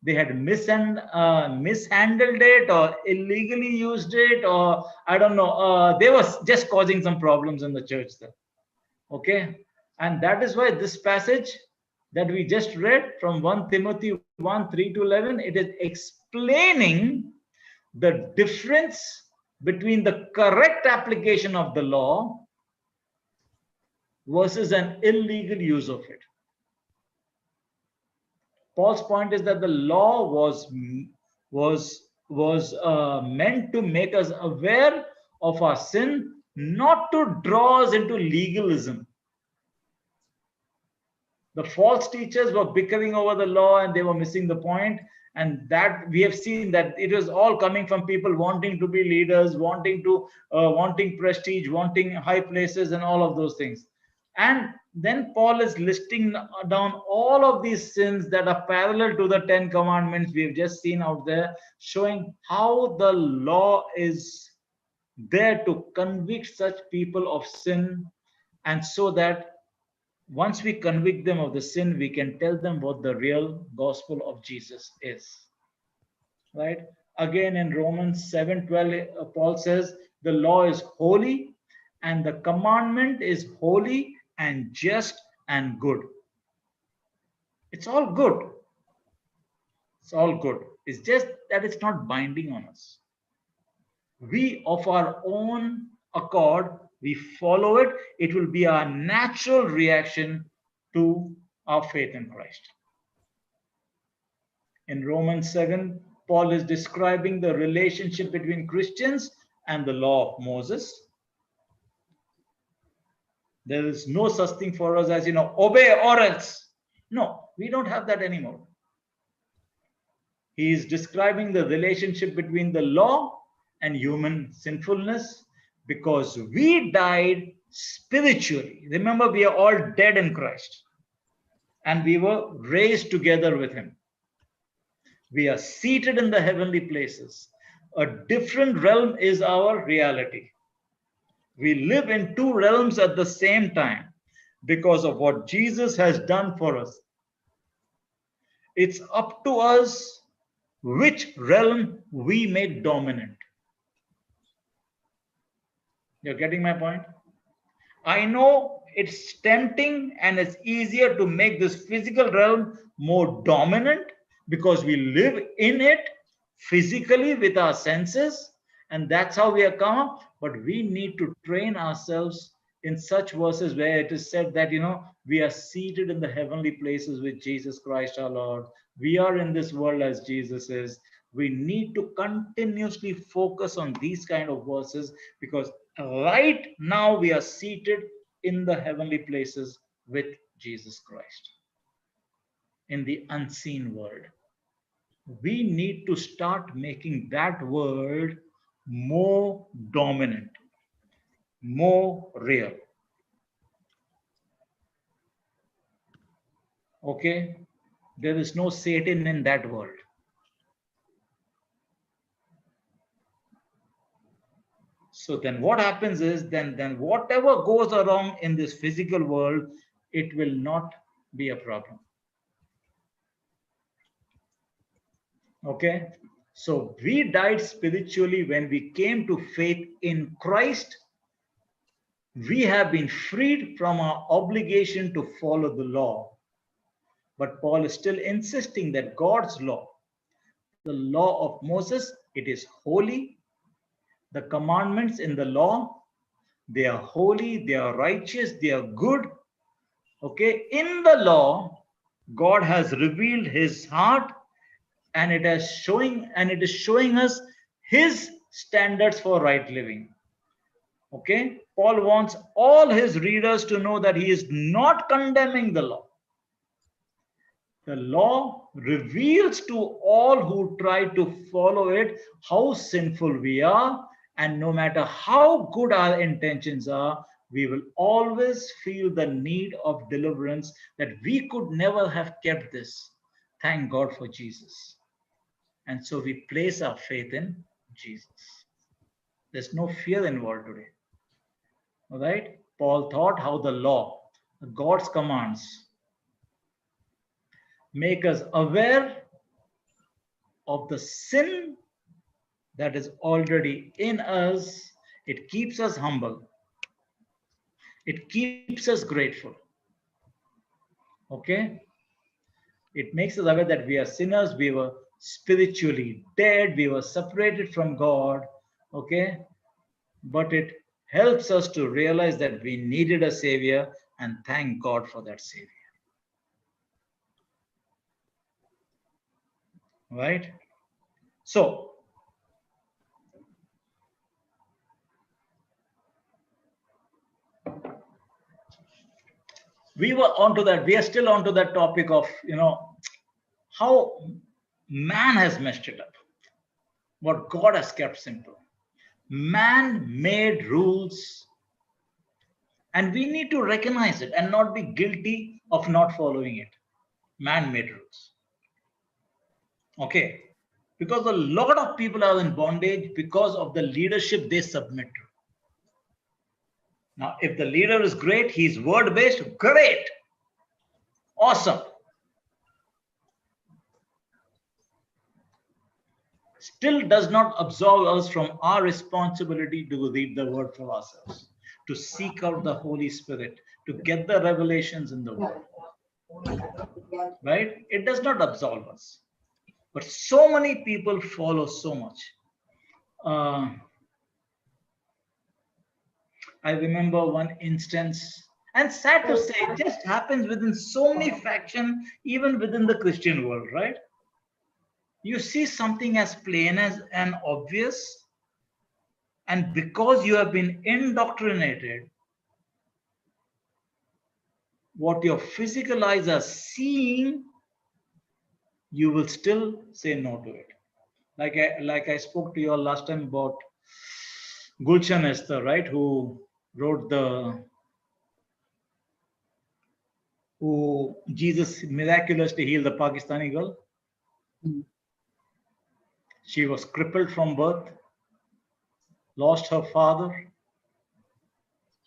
they had mishandled it or illegally used it, or I don't know, they were just causing some problems in the church there. Okay? And that is why this passage that we just read from 1 Timothy 1, 3 to 11, it is explaining the difference between the correct application of the law versus an illegal use of it. Paul's point is that the law was meant to make us aware of our sin, not to draw us into legalism. The false teachers were bickering over the law and they were missing the point. And that we have seen that it was all coming from people wanting to be leaders, wanting prestige, wanting high places and all of those things. And then Paul is listing down all of these sins that are parallel to the 10 commandments we have just seen out there, showing how the law is there to convict such people of sin, and so that once we convict them of the sin, we can tell them what the real gospel of Jesus is. Right? Again, in Romans 7:12, Paul says, the law is holy and the commandment is holy and just and good. It's all good. It's all good. It's just that it's not binding on us. We, of our own accord, we follow it. It will be our natural reaction to our faith in Christ. In Romans 7, Paul is describing the relationship between Christians and the law of Moses. There is no such thing for us as, obey or else. No, we don't have that anymore. He is describing the relationship between the law and human sinfulness, because we died spiritually. Remember, we are all dead in Christ and we were raised together with him. We are seated in the heavenly places. A different realm is our reality. We live in two realms at the same time because of what Jesus has done for us. It's up to us which realm we make dominant. You're getting my point? I know it's tempting and it's easier to make this physical realm more dominant because we live in it physically with our senses, and that's how we are come. But we need to train ourselves in such verses where it is said that, we are seated in the heavenly places with Jesus Christ our Lord. We are in this world as Jesus is. We need to continuously focus on these kind of verses because right now we are seated in the heavenly places with Jesus Christ in the unseen world. We need to start making that world more dominant, more real. Okay? There is no Satan in that world. So then what happens is then whatever goes wrong in this physical world, it will not be a problem. Okay? So we died spiritually when we came to faith in Christ. We have been freed from our obligation to follow the law. But Paul is still insisting that God's law, the law of Moses, it is holy. The commandments in the law, they are holy, they are righteous, they are good. Okay, in the law, God has revealed his heart, and it is showing us his standards for right living. Okay, Paul wants all his readers to know that he is not condemning the law. The law reveals to all who try to follow it how sinful we are, and no matter how good our intentions are, we will always feel the need of deliverance, that we could never have kept this. Thank God for Jesus. And so we place our faith in Jesus. There's no fear involved today. All right? Paul thought how the law, God's commands, make us aware of the sin that is already in us. It keeps us humble. It keeps us grateful. Okay? It makes us aware that we are sinners. We were spiritually dead. We were separated from God. Okay? But it helps us to realize that we needed a savior, and thank God for that savior. Right? So, we were onto that. We are still onto that topic of, how man has messed it up. What God has kept simple. Man made rules, and we need to recognize it and not be guilty of not following it. Man made rules. Okay. Because a lot of people are in bondage because of the leadership they submit to. Now, if the leader is great, he's word-based, great. Awesome. Still does not absolve us from our responsibility to read the word for ourselves, to seek out the Holy Spirit, to get the revelations in the word. Right? It does not absolve us. But so many people follow so much. I remember one instance, and sad to say, it just happens within so many factions, even within the Christian world, right? You see something as plain as and obvious, and because you have been indoctrinated, what your physical eyes are seeing, you will still say no to it. Like I spoke to you all last time about Gulshan Esther, right? Who Jesus miraculously healed the Pakistani girl. She was crippled from birth, lost her father.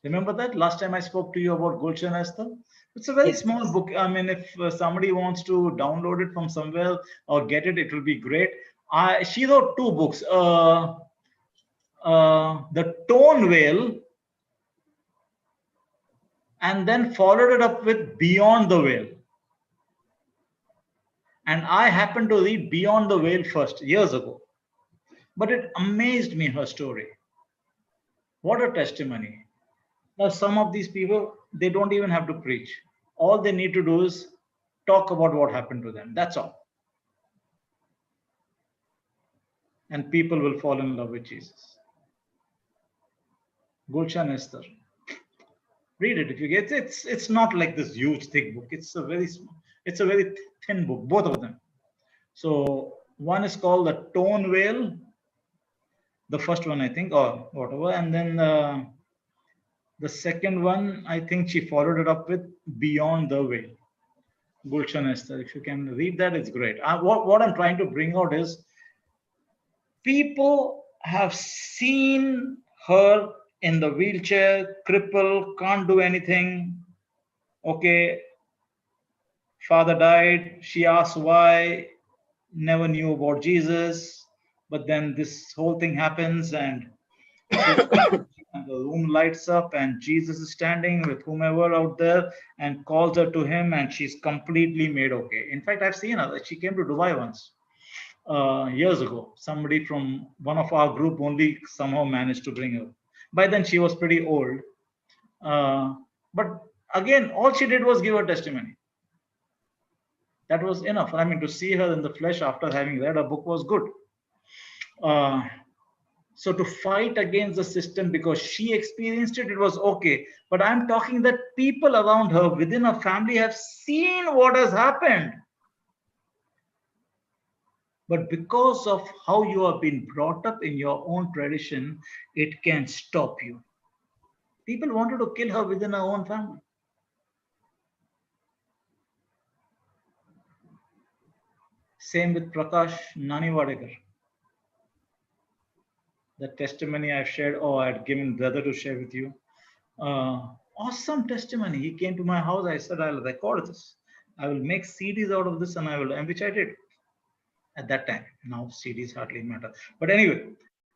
Remember that last time I spoke to you about Gulshan Esther? It's a very Yes. small book. I mean, if somebody wants to download it from somewhere or get it, it will be great. She wrote 2 books. The Tone Veil, and then followed it up with Beyond the Veil. And I happened to read Beyond the Veil first years ago. But it amazed me, her story. What a testimony. Now, some of these people, they don't even have to preach. All they need to do is talk about what happened to them. That's all. And people will fall in love with Jesus. Gulshan Esther. Read it if you get it. It's not like this huge thick book. It's a very thin book, both of them. So one is called the Tone Veil, the first one I think, or whatever, and then the second one I think she followed it up with Beyond the Veil. Gulshan Esther. If you can read that, it's great. What I'm trying to bring out is people have seen her in the wheelchair, crippled, can't do anything. Okay, father died. She asked why, never knew about Jesus. But then this whole thing happens and the room lights up and Jesus is standing with whomever out there and calls her to him and she's completely made okay. In fact, I've seen her. She came to Dubai once. Years ago, somebody from one of our group only somehow managed to bring her. By then she was pretty old, but again all she did was give her testimony. That was enough. I mean, to see her in the flesh after having read a book was good. So to fight against the system because she experienced it, it was okay. But I'm talking that people around her within her family have seen what has happened. But because of how you have been brought up in your own tradition, it can stop you. People wanted to kill her within her own family. Same with Prakash Naniwadekar. The testimony I've shared, or I'd given brother to share with you. Awesome testimony. He came to my house. I said, I'll record this. I will make CDs out of this, and which I did at that time. Now CDs hardly matter. But anyway,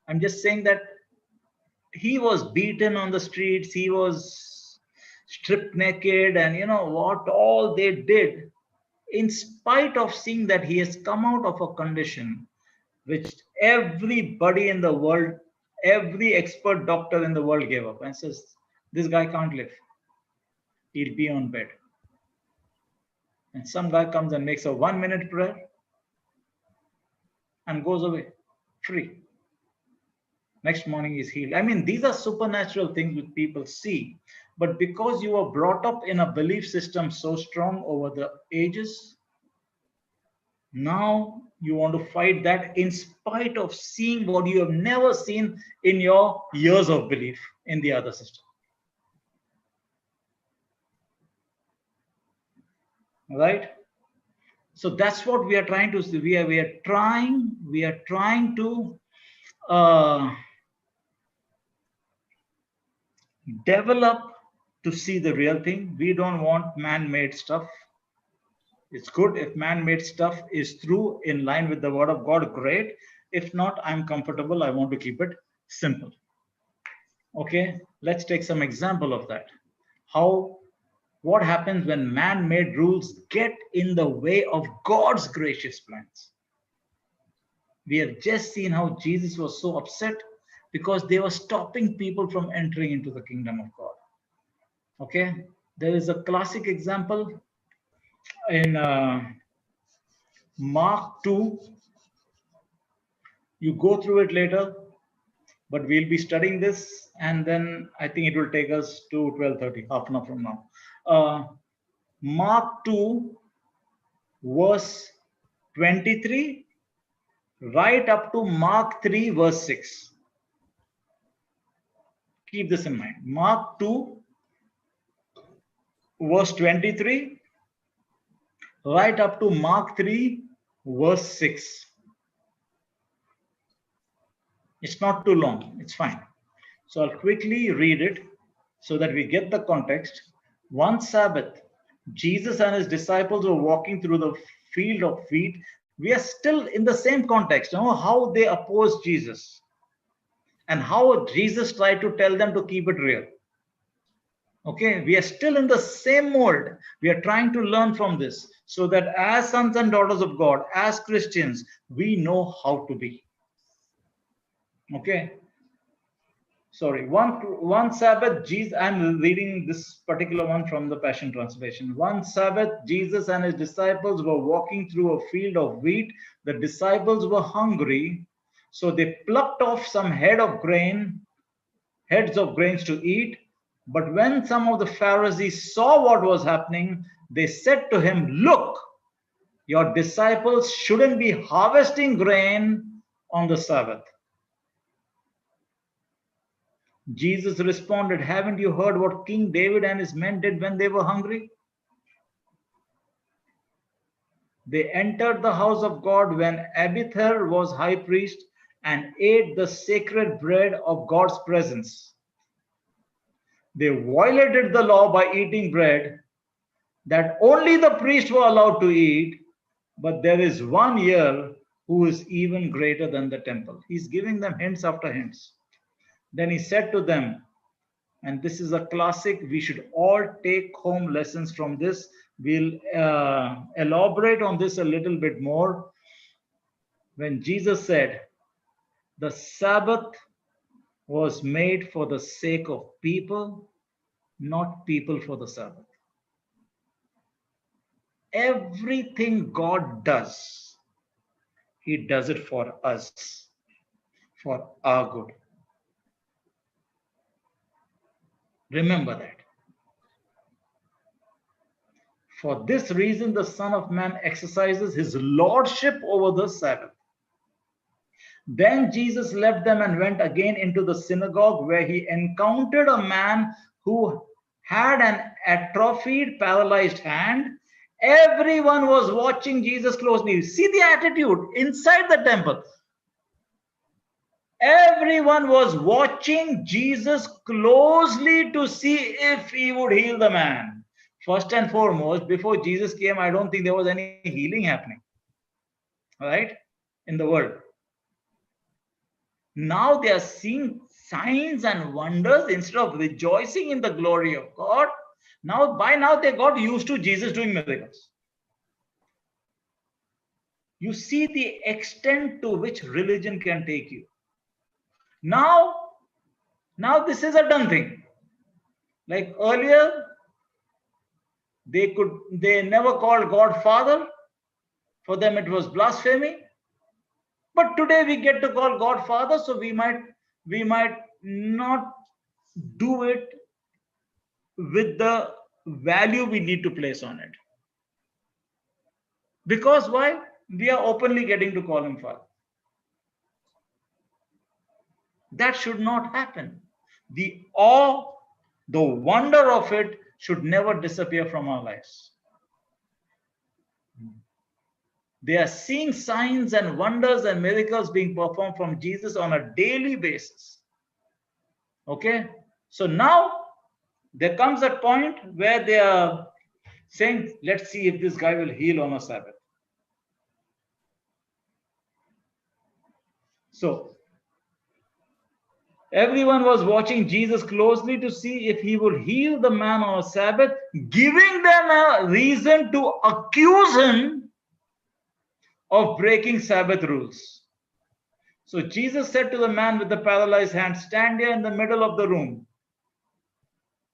I'm just saying that he was beaten on the streets. He was stripped naked, and you know what all they did, in spite of seeing that he has come out of a condition which everybody in the world, every expert doctor in the world gave up and says, this guy can't live. He'll be on bed. And some guy comes and makes a 1-minute prayer and goes away free. Next morning he's healed. I mean, these are supernatural things which people see. But because you were brought up in a belief system so strong over the ages, now you want to fight that in spite of seeing what you have never seen in your years of belief in the other system. Right? So that's what we are trying to see. We are trying to develop to see the real thing. We don't want man-made stuff. It's good if man-made stuff is true in line with the word of God, great. If not, I'm comfortable. I want to keep it simple. Okay, let's take some example of that. What happens when man-made rules get in the way of God's gracious plans? We have just seen how Jesus was so upset because they were stopping people from entering into the kingdom of God. Okay, there is a classic example in Mark 2. You go through it later, but we'll be studying this, and then I think it will take us to 12:30, half an hour from now. Mark 2, verse 23, right up to Mark 3, verse 6. Keep this in mind. Mark 2, verse 23, right up to Mark 3, verse 6. It's not too long. It's fine. So I'll quickly read it so that we get the context. One Sabbath, Jesus and his disciples were walking through the field of wheat. We are still in the same context. You know how they opposed Jesus and how Jesus tried to tell them to keep it real. Okay, we are still in the same mold. We are trying to learn from this so that as sons and daughters of God, as Christians, we know how to be. Okay. Sorry, one Sabbath, Jesus, I'm reading this particular one from the Passion Translation. One Sabbath, Jesus and his disciples were walking through a field of wheat. The disciples were hungry, so they plucked off some heads of grains to eat. But when some of the Pharisees saw what was happening, they said to him, "Look, your disciples shouldn't be harvesting grain on the Sabbath." Jesus responded, "Haven't you heard what King David and his men did when they were hungry? They entered the house of God when Abiathar was high priest and ate the sacred bread of God's presence. They violated the law by eating bread that only the priests were allowed to eat, but there is one here who is even greater than the temple." He's giving them hints after hints. Then he said to them, and this is a classic, we should all take home lessons from this. We'll elaborate on this a little bit more. When Jesus said, the Sabbath was made for the sake of people, not people for the Sabbath. Everything God does, he does it for us, for our good. Remember that. For this reason, the Son of Man exercises his lordship over the Sabbath. Then Jesus left them and went again into the synagogue, where he encountered a man who had an atrophied, paralyzed hand. Everyone was watching Jesus closely. See the attitude inside the temple. Everyone was watching Jesus closely to see if he would heal the man. First and foremost, before Jesus came, I don't think there was any healing happening, right, in the world. Now they are seeing signs and wonders instead of rejoicing in the glory of God. By now they got used to Jesus doing miracles. You see the extent to which religion can take you. Now this is a done thing. Like earlier, they never called God Father. For them it was blasphemy. But today we get to call God Father, so we might not do it with the value we need to place on it. Because why? We are openly getting to call him Father. That should not happen. The awe, the wonder of it should never disappear from our lives. They are seeing signs and wonders and miracles being performed from Jesus on a daily basis. Okay? So now there comes a point where they are saying, let's see if this guy will heal on a Sabbath. So everyone was watching Jesus closely to see if he would heal the man on a Sabbath, giving them a reason to accuse him of breaking Sabbath rules. So Jesus said to the man with the paralyzed hand, "Stand here in the middle of the room."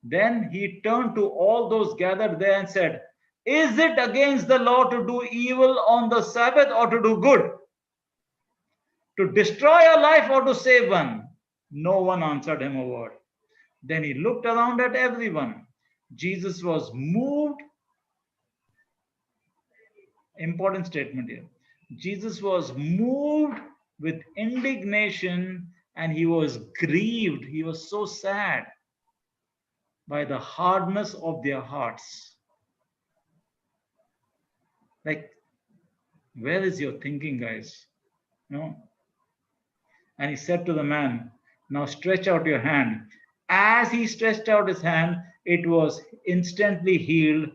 Then he turned to all those gathered there and said, "Is it against the law to do evil on the Sabbath or to do good? To destroy a life or to save one?" No one answered him a word. Then he looked around at everyone. Jesus was moved. Important statement here. Jesus was moved with indignation and he was grieved. He was so sad by the hardness of their hearts. Like, where is your thinking, guys? No. And he said to the man, now stretch out your hand. As he stretched out his hand, it was instantly healed.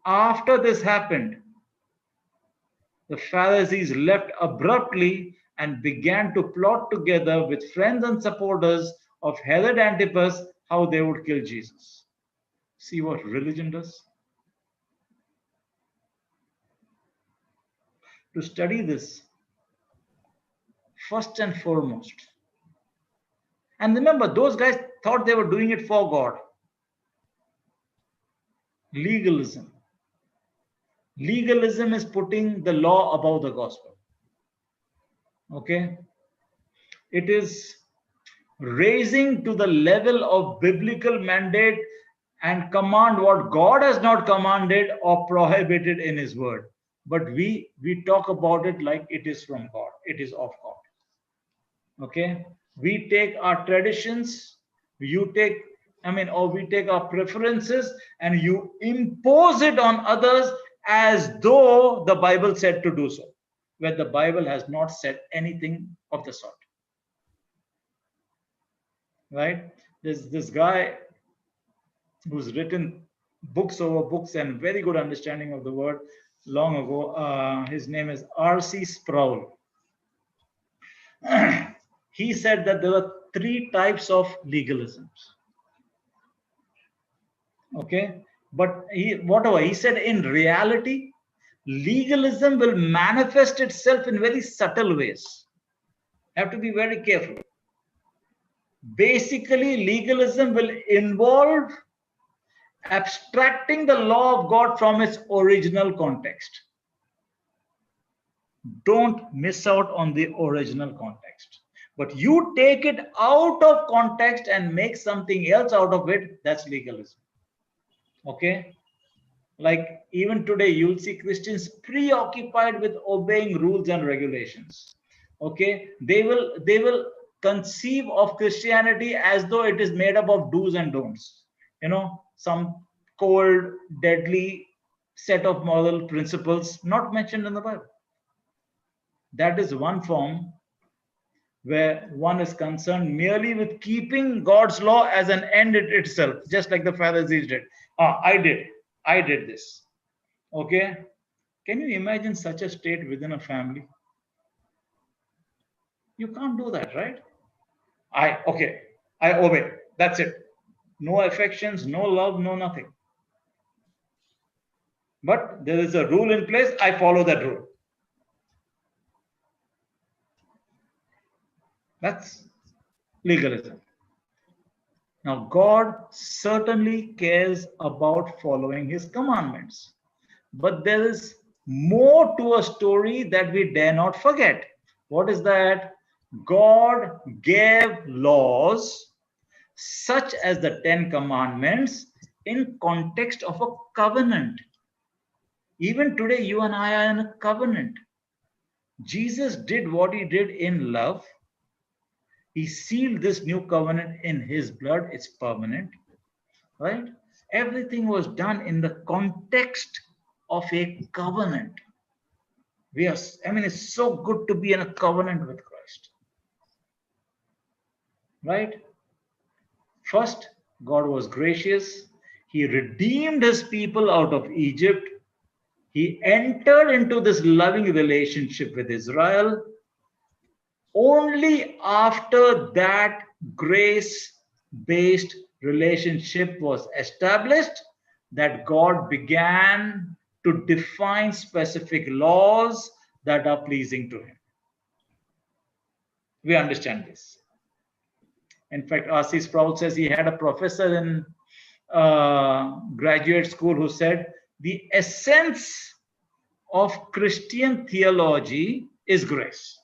After this happened, the Pharisees left abruptly and began to plot together with friends and supporters of Herod Antipas how they would kill Jesus. See what religion does? To study this, first and foremost. And remember, those guys thought they were doing it for God. Legalism. Legalism is putting the law above the gospel. Okay? It is raising to the level of biblical mandate and command what God has not commanded or prohibited in his word. But we talk about it like it is from God. It is of God. Okay? We take our traditions, we take our preferences and you impose it on others as though the Bible said to do so, where the Bible has not said anything of the sort. Right? There's this guy who's written books over books and very good understanding of the word long ago. His name is R.C. Sproul. He said that there are 3 types of legalisms. Okay, but he said in reality, legalism will manifest itself in very subtle ways. Have to be very careful. Basically, legalism will involve abstracting the law of God from its original context. Don't miss out on the original context. But you take it out of context and make something else out of it, that's legalism. Okay? Like even today, you'll see Christians preoccupied with obeying rules and regulations. Okay? They will conceive of Christianity as though it is made up of do's and don'ts. You know, some cold, deadly set of moral principles not mentioned in the Bible. That is one form where one is concerned merely with keeping God's law as an end in itself, just like the Pharisees did. I did this. Okay? Can you imagine such a state within a family? You can't do that, right? I obey. That's it. No affections, no love, no nothing. But there is a rule in place, I follow that rule. That's legalism. Now, God certainly cares about following his commandments. But there is more to a story that we dare not forget. What is that? God gave laws such as the 10 commandments in context of a covenant. Even today, you and I are in a covenant. Jesus did what he did in love. He sealed this new covenant in his blood. It's permanent, right? Everything was done in the context of a covenant. It's so good to be in a covenant with Christ, right? First, God was gracious. He redeemed his people out of Egypt. He entered into this loving relationship with Israel. Only after that grace-based relationship was established that God began to define specific laws that are pleasing to him. We understand this. In fact, R.C. Sproul says he had a professor in graduate school who said the essence of Christian theology is grace.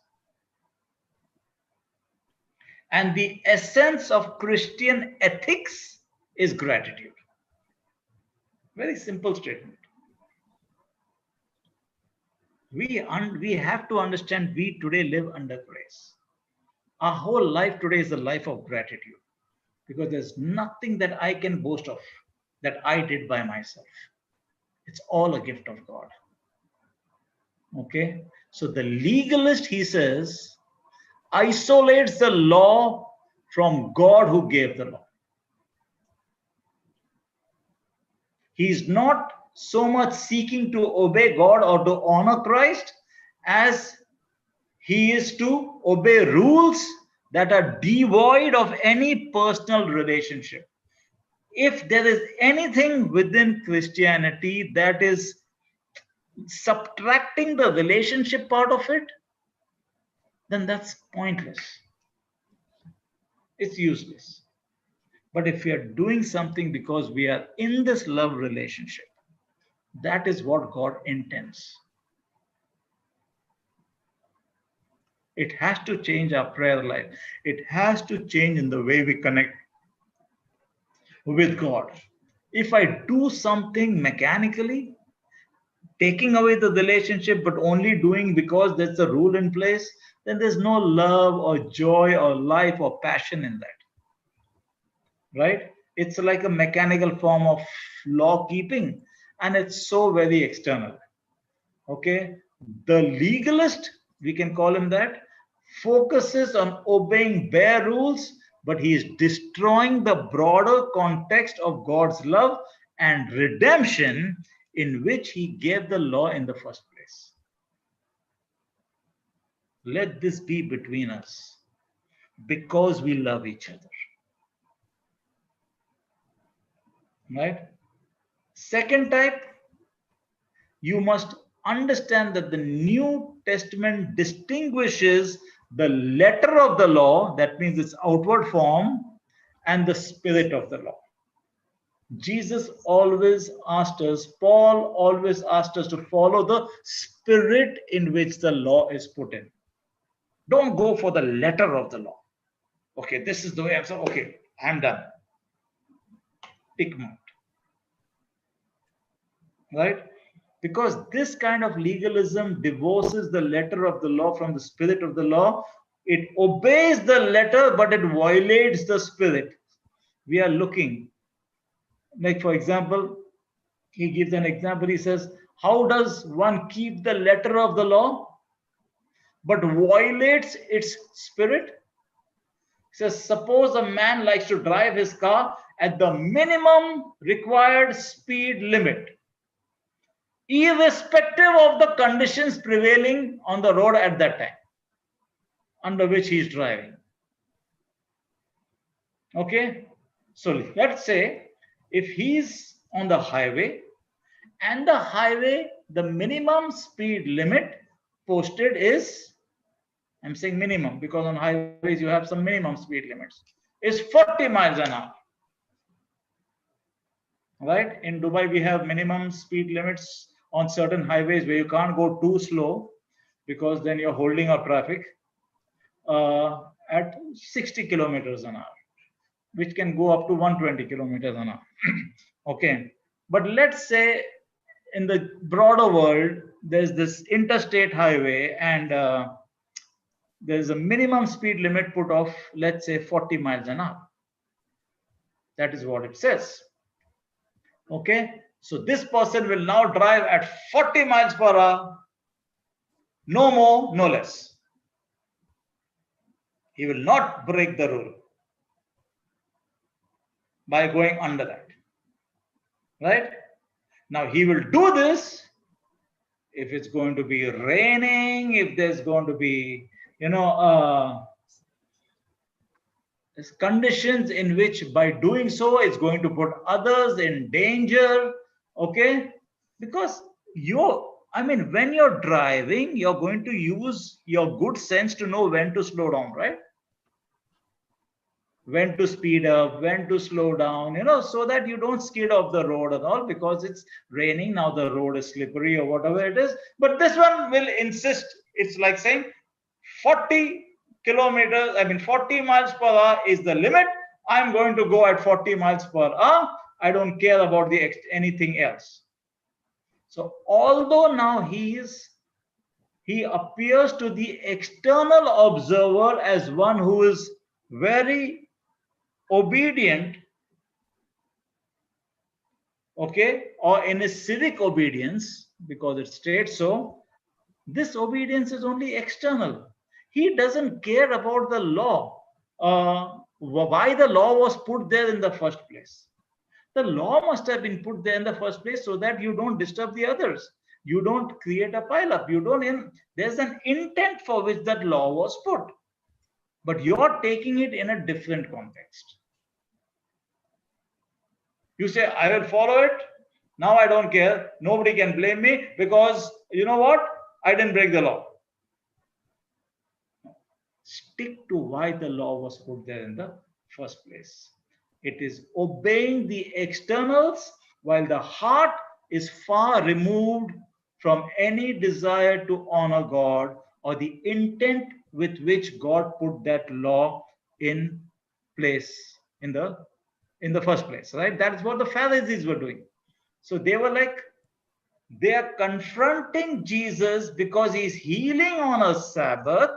And the essence of Christian ethics is gratitude. Very simple statement. We have to understand we today live under grace. Our whole life today is a life of gratitude because there's nothing that I can boast of that I did by myself. It's all a gift of God. Okay? So the legalist, he says, isolates the law from God who gave the law. He's not so much seeking to obey God or to honor Christ as he is to obey rules that are devoid of any personal relationship. If there is anything within Christianity that is subtracting the relationship part of it, then that's pointless. It's useless. But if we are doing something because we are in this love relationship, that is what God intends. It has to change our prayer life. It has to change in the way we connect with God. If I do something mechanically, taking away the relationship, but only doing because there's a rule in place, then there's no love or joy or life or passion in that. Right? It's like a mechanical form of law keeping, and it's so very external. Okay? The legalist, we can call him that, focuses on obeying bare rules, but he is destroying the broader context of God's love and redemption in which he gave the law in the first place. Let this be between us because we love each other. Right? Second type, you must understand that the New Testament distinguishes the letter of the law, that means its outward form, and the spirit of the law. Jesus always asked us, Paul always asked us to follow the spirit in which the law is put in. Don't go for the letter of the law. Okay, this is the way I'm saying, okay, I'm done. Tick mark. Right? Because this kind of legalism divorces the letter of the law from the spirit of the law. It obeys the letter, but it violates the spirit. We are looking, like for example, he gives an example. He says, how does one keep the letter of the law, but violates its spirit? He says, suppose a man likes to drive his car at the minimum required speed limit, irrespective of the conditions prevailing on the road at that time under which he is driving. Okay, so let's say if he's on the highway and the highway, the minimum speed limit posted is, I'm saying minimum because on highways you have some minimum speed limits, is 40 miles an hour. Right? In Dubai, we have minimum speed limits on certain highways where you can't go too slow because then you're holding up traffic at 60 kilometers an hour, which can go up to 120 kilometers an hour. Okay. But let's say in the broader world, there's this interstate highway and there's a minimum speed limit put of, let's say, 40 miles an hour. That is what it says. Okay, so this person will now drive at 40 miles per hour, no more, no less. He will not break the rule by going under that. Right? Now, he will do this if it's going to be raining, if there's going to be, there's conditions in which by doing so it's going to put others in danger. Okay, because when you're driving, you're going to use your good sense to know when to slow down, right? When to speed up, when to slow down, so that you don't skid off the road at all because it's raining. Now the road is slippery or whatever it is. But this one will insist. It's like saying 40 miles per hour is the limit. I'm going to go at 40 miles per hour. I don't care about anything else. So although now he appears to the external observer as one who is very obedient, okay, or in his civic obedience, because it states so, this obedience is only external. He doesn't care about the law. Why the law was put there in the first place? The law must have been put there in the first place so that you don't disturb the others. You don't create a pile-up. There's an intent for which that law was put. But you're taking it in a different context. You say, I will follow it. Now I don't care. Nobody can blame me because, you know what? I didn't break the law. Stick to why the law was put there in the first place. It is obeying the externals while the heart is far removed from any desire to honor God or the intent with which God put that law in place in the first place, right? That's what the Pharisees were doing. So they were like, they are confronting Jesus because he's healing on a Sabbath,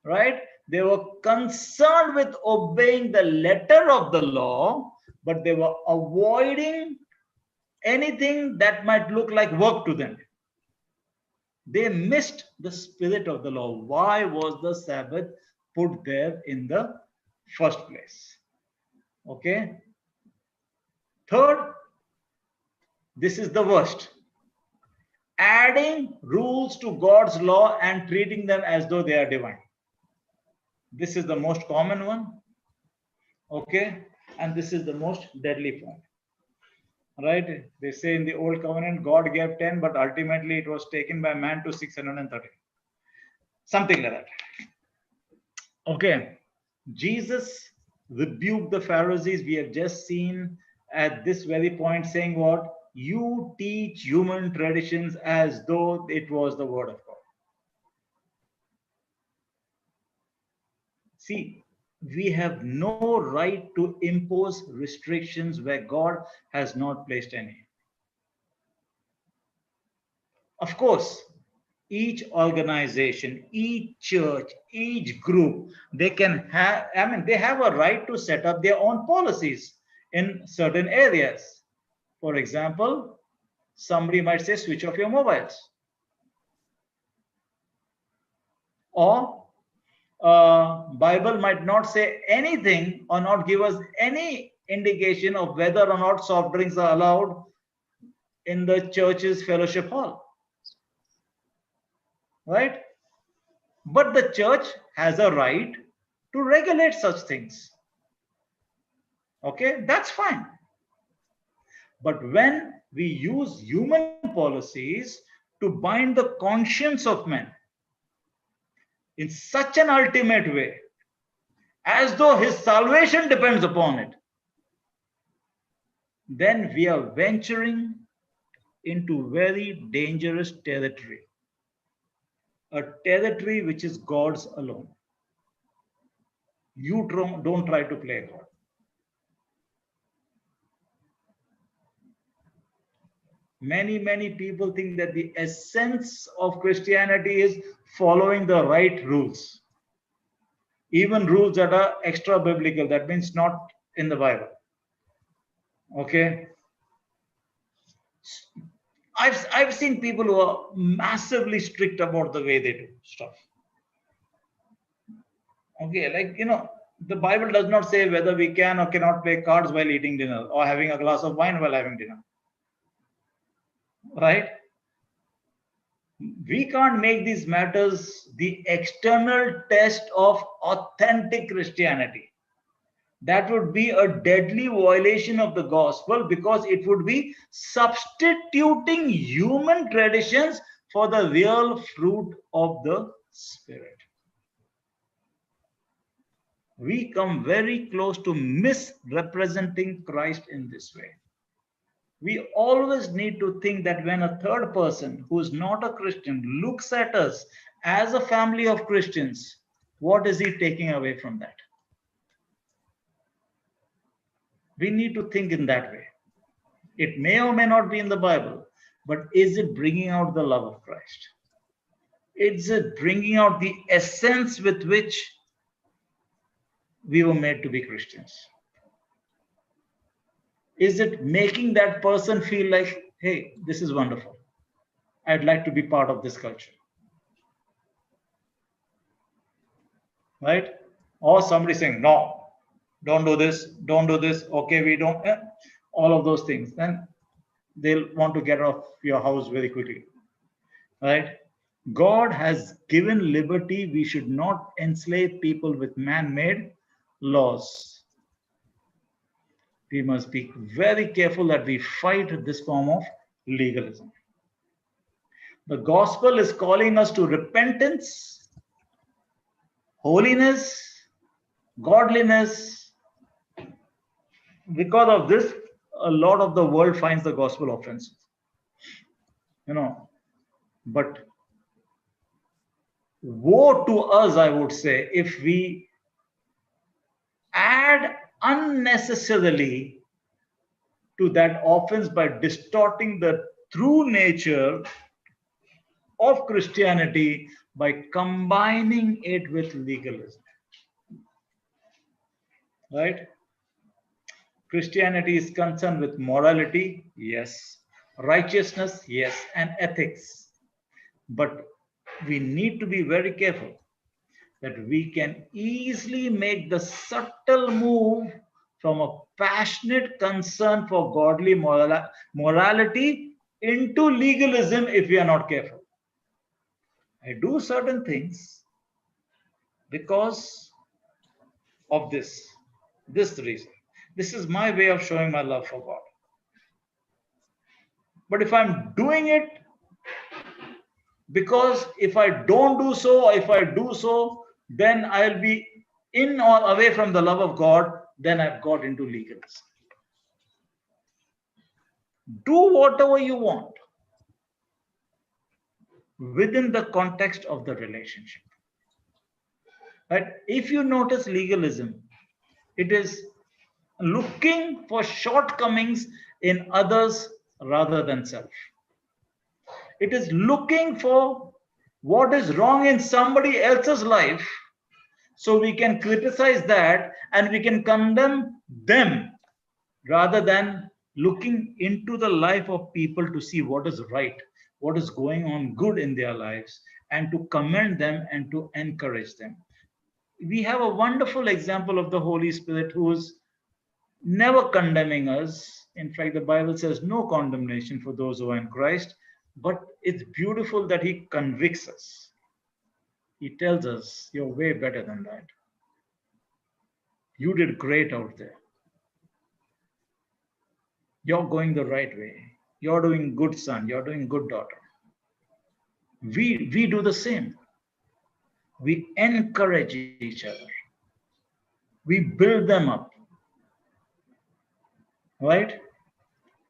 right? They were concerned with obeying the letter of the law, but they were avoiding anything that might look like work to them. They missed the spirit of the law. Why was the Sabbath put there in the first place? Okay. Third, this is the worst. Adding rules to God's law and treating them as though they are divine. This is the most common one. Okay. And this is the most deadly form. Right? They say in the Old Covenant, God gave 10, but ultimately it was taken by man to 630. Something like that. Okay. Jesus rebuked the Pharisees. We have just seen at this very point saying what? You teach human traditions as though it was the word of God. See, we have no right to impose restrictions where God has not placed any. Of course, each organization, each church, each group, they can have, they have a right to set up their own policies in certain areas. For example, somebody might say, switch off your mobiles. Or Bible might not say anything or not give us any indication of whether or not soft drinks are allowed in the church's fellowship hall. Right? But the church has a right to regulate such things. Okay, that's fine. But when we use human policies to bind the conscience of men in such an ultimate way, as though his salvation depends upon it, then we are venturing into very dangerous territory. A territory which is God's alone. You don't try to play God. Many people think that the essence of Christianity is following the right rules. Even rules that are extra biblical, that means not in the Bible. Okay. I've seen people who are massively strict about the way they do stuff. Okay, like, the Bible does not say whether we can or cannot play cards while eating dinner or having a glass of wine while having dinner. Right? We can't make these matters the external test of authentic Christianity. That would be a deadly violation of the gospel because it would be substituting human traditions for the real fruit of the Spirit. We come very close to misrepresenting Christ in this way. We always need to think that when a third person who is not a Christian looks at us as a family of Christians, what is he taking away from that? We need to think in that way. It may or may not be in the Bible, but is it bringing out the love of Christ? Is it bringing out the essence with which we were made to be Christians? Is it making that person feel like, hey, this is wonderful. I'd like to be part of this culture. right? Or somebody saying, no, don't do this, okay, we don't, all of those things. Then they'll want to get off your house very quickly, right? God has given liberty. We should not enslave people with man-made laws. We must be very careful that we fight this form of legalism. The gospel is calling us to repentance, holiness, godliness. Because of this, a lot of the world finds the gospel offensive. But woe to us, I would say, if we add unnecessarily to that offense by distorting the true nature of Christianity by combining it with legalism. Right? Christianity is concerned with morality, yes. Righteousness, yes. And ethics. But we need to be very careful that we can easily make the subtle move from a passionate concern for godly morality into legalism if we are not careful. I do certain things because of this reason. This is my way of showing my love for God. But if I'm doing it because if I don't do so, or if I do so, then I'll be in or away from the love of God, then I've got into legalism. Do whatever you want within the context of the relationship. But if you notice legalism, it is looking for shortcomings in others rather than self. It is looking for what is wrong in somebody else's life so we can criticize that and we can condemn them rather than looking into the life of people to see what is right, what is going on good in their lives, and to commend them and to encourage them. We have a wonderful example of the Holy Spirit who is never condemning us. In fact, the Bible says no condemnation for those who are in Christ, but it's beautiful that he convicts us. He tells us, you're way better than that. You did great out there. You're going the right way. You're doing good, son. You're doing good, daughter. We do the same. We encourage each other. We build them up. Right?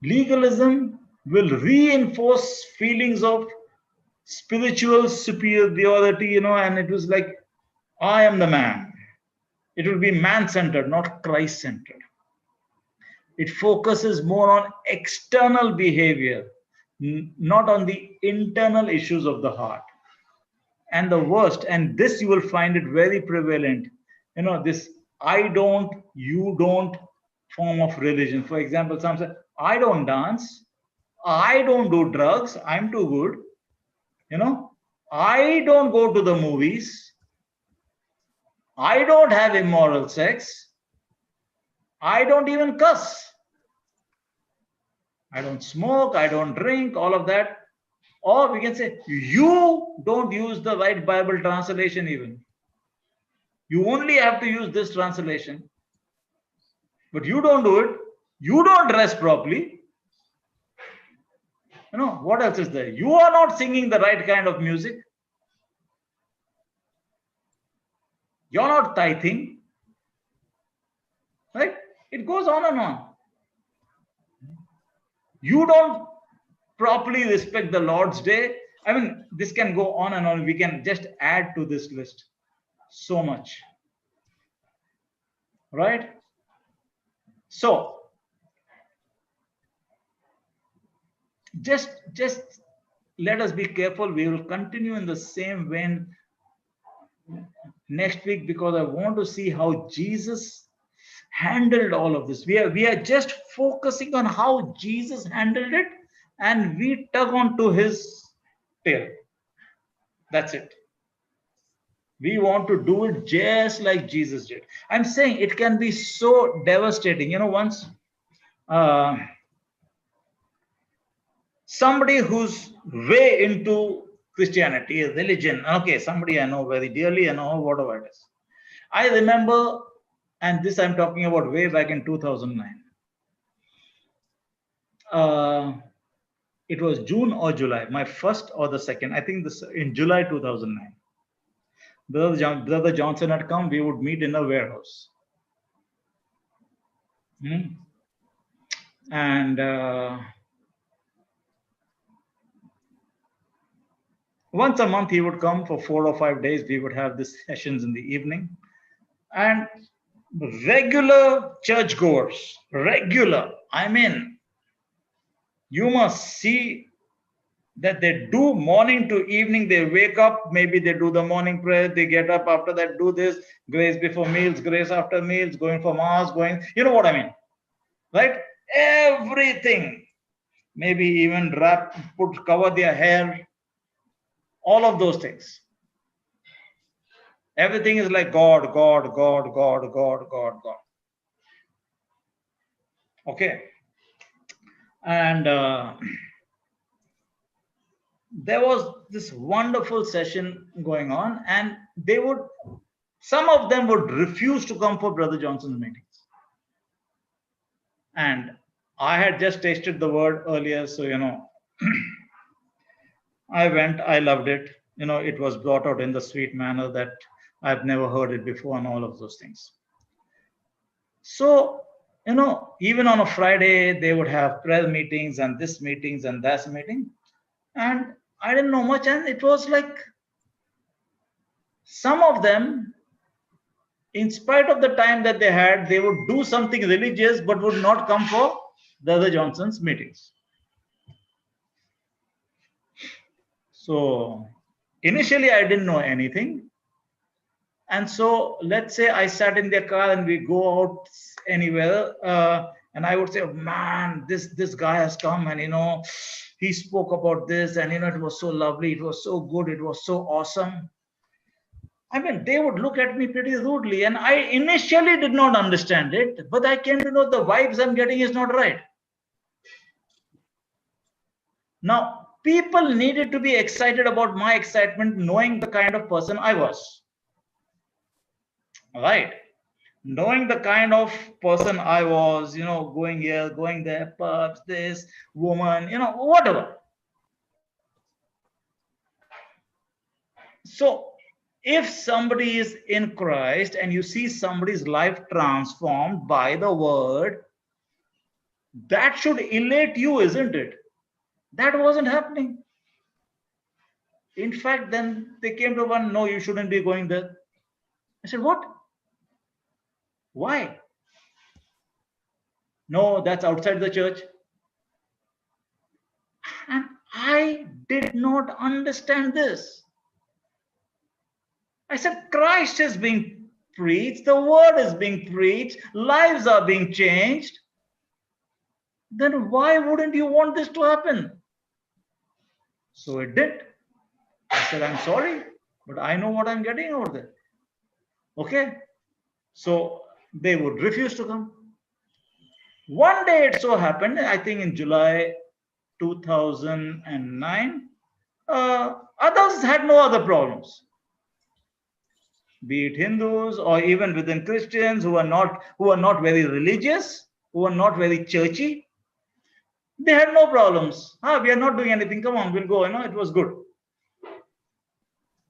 Legalism will reinforce feelings of spiritual superiority, and it was like, I am the man. It will be man-centered, not Christ-centered. It focuses more on external behavior, not on the internal issues of the heart. And the worst, and this you will find it very prevalent, this I don't, you don't form of religion. For example, some say, I don't dance, I don't do drugs, I'm too good. I don't go to the movies, I don't have immoral sex, I don't even cuss, I don't smoke, I don't drink, all of that. Or we can say, you don't use the right Bible translation even. You only have to use this translation. But you don't do it. You don't dress properly. What else is there? You are not singing the right kind of music. You're not tithing. Right? It goes on and on. You don't properly respect the Lord's Day. I mean, this can go on and on. We can just add to this list so much. Right? So, just let us be careful. We will continue in the same vein next week because I want to see how Jesus handled all of this. We are just focusing on how Jesus handled it, and we tug on to his tail. That's it. We want to do it just like Jesus did. I'm saying it can be so devastating. Once somebody who's way into Christianity, religion, okay, somebody I know very dearly, whatever it is. I remember, and this I'm talking about way back in 2009. It was June or July, my first or the second, I think this in July 2009. Brother Johnson had come, we would meet in a warehouse. And once a month he would come for 4 or 5 days. We would have these sessions in the evening. And regular churchgoers, I mean, you must see that they do morning to evening. They wake up, maybe they do the morning prayer, they get up, after that do this, grace before meals, grace after meals, going for mass, going, you know what I mean, right? Everything, maybe even cover their hair, all of those things. Everything is like God. Okay. And there was this wonderful session going on, and some of them would refuse to come for Brother Johnson's meetings. And I had just tasted the word earlier, so I went, I loved it. It was brought out in the sweet manner that I've never heard it before, and all of those things. So, even on a Friday, they would have prayer meetings and this meetings and that meeting. And I didn't know much. And it was like some of them, in spite of the time that they had, they would do something religious, but would not come for Brother Johnson's meetings. So initially, I didn't know anything. And so let's say I sat in their car and we go out anywhere, and I would say, man, this guy has come, and he spoke about this, and it was so lovely, it was so good, it was so awesome. I mean, they would look at me pretty rudely, and I initially did not understand it, but I came to know the vibes I'm getting is not right. Now, people needed to be excited about my excitement, knowing the kind of person I was. Right? Knowing the kind of person I was, going here, going there, pubs, this, woman, whatever. So, if somebody is in Christ and you see somebody's life transformed by the word, that should elate you, isn't it? That wasn't happening. In fact, then they came to one, no, you shouldn't be going there. I said, what? Why? No, that's outside the church. And I did not understand this. I said, Christ is being preached, the word is being preached, lives are being changed. Then why wouldn't you want this to happen? So it did. I said, I'm sorry, but I know what I'm getting over there. Okay. So they would refuse to come. One day it so happened, I think in July 2009, others had no other problems. Be it Hindus or even within Christians who are not very religious, who are not very churchy, they had no problems. We are not doing anything. Come on, we'll go. It was good.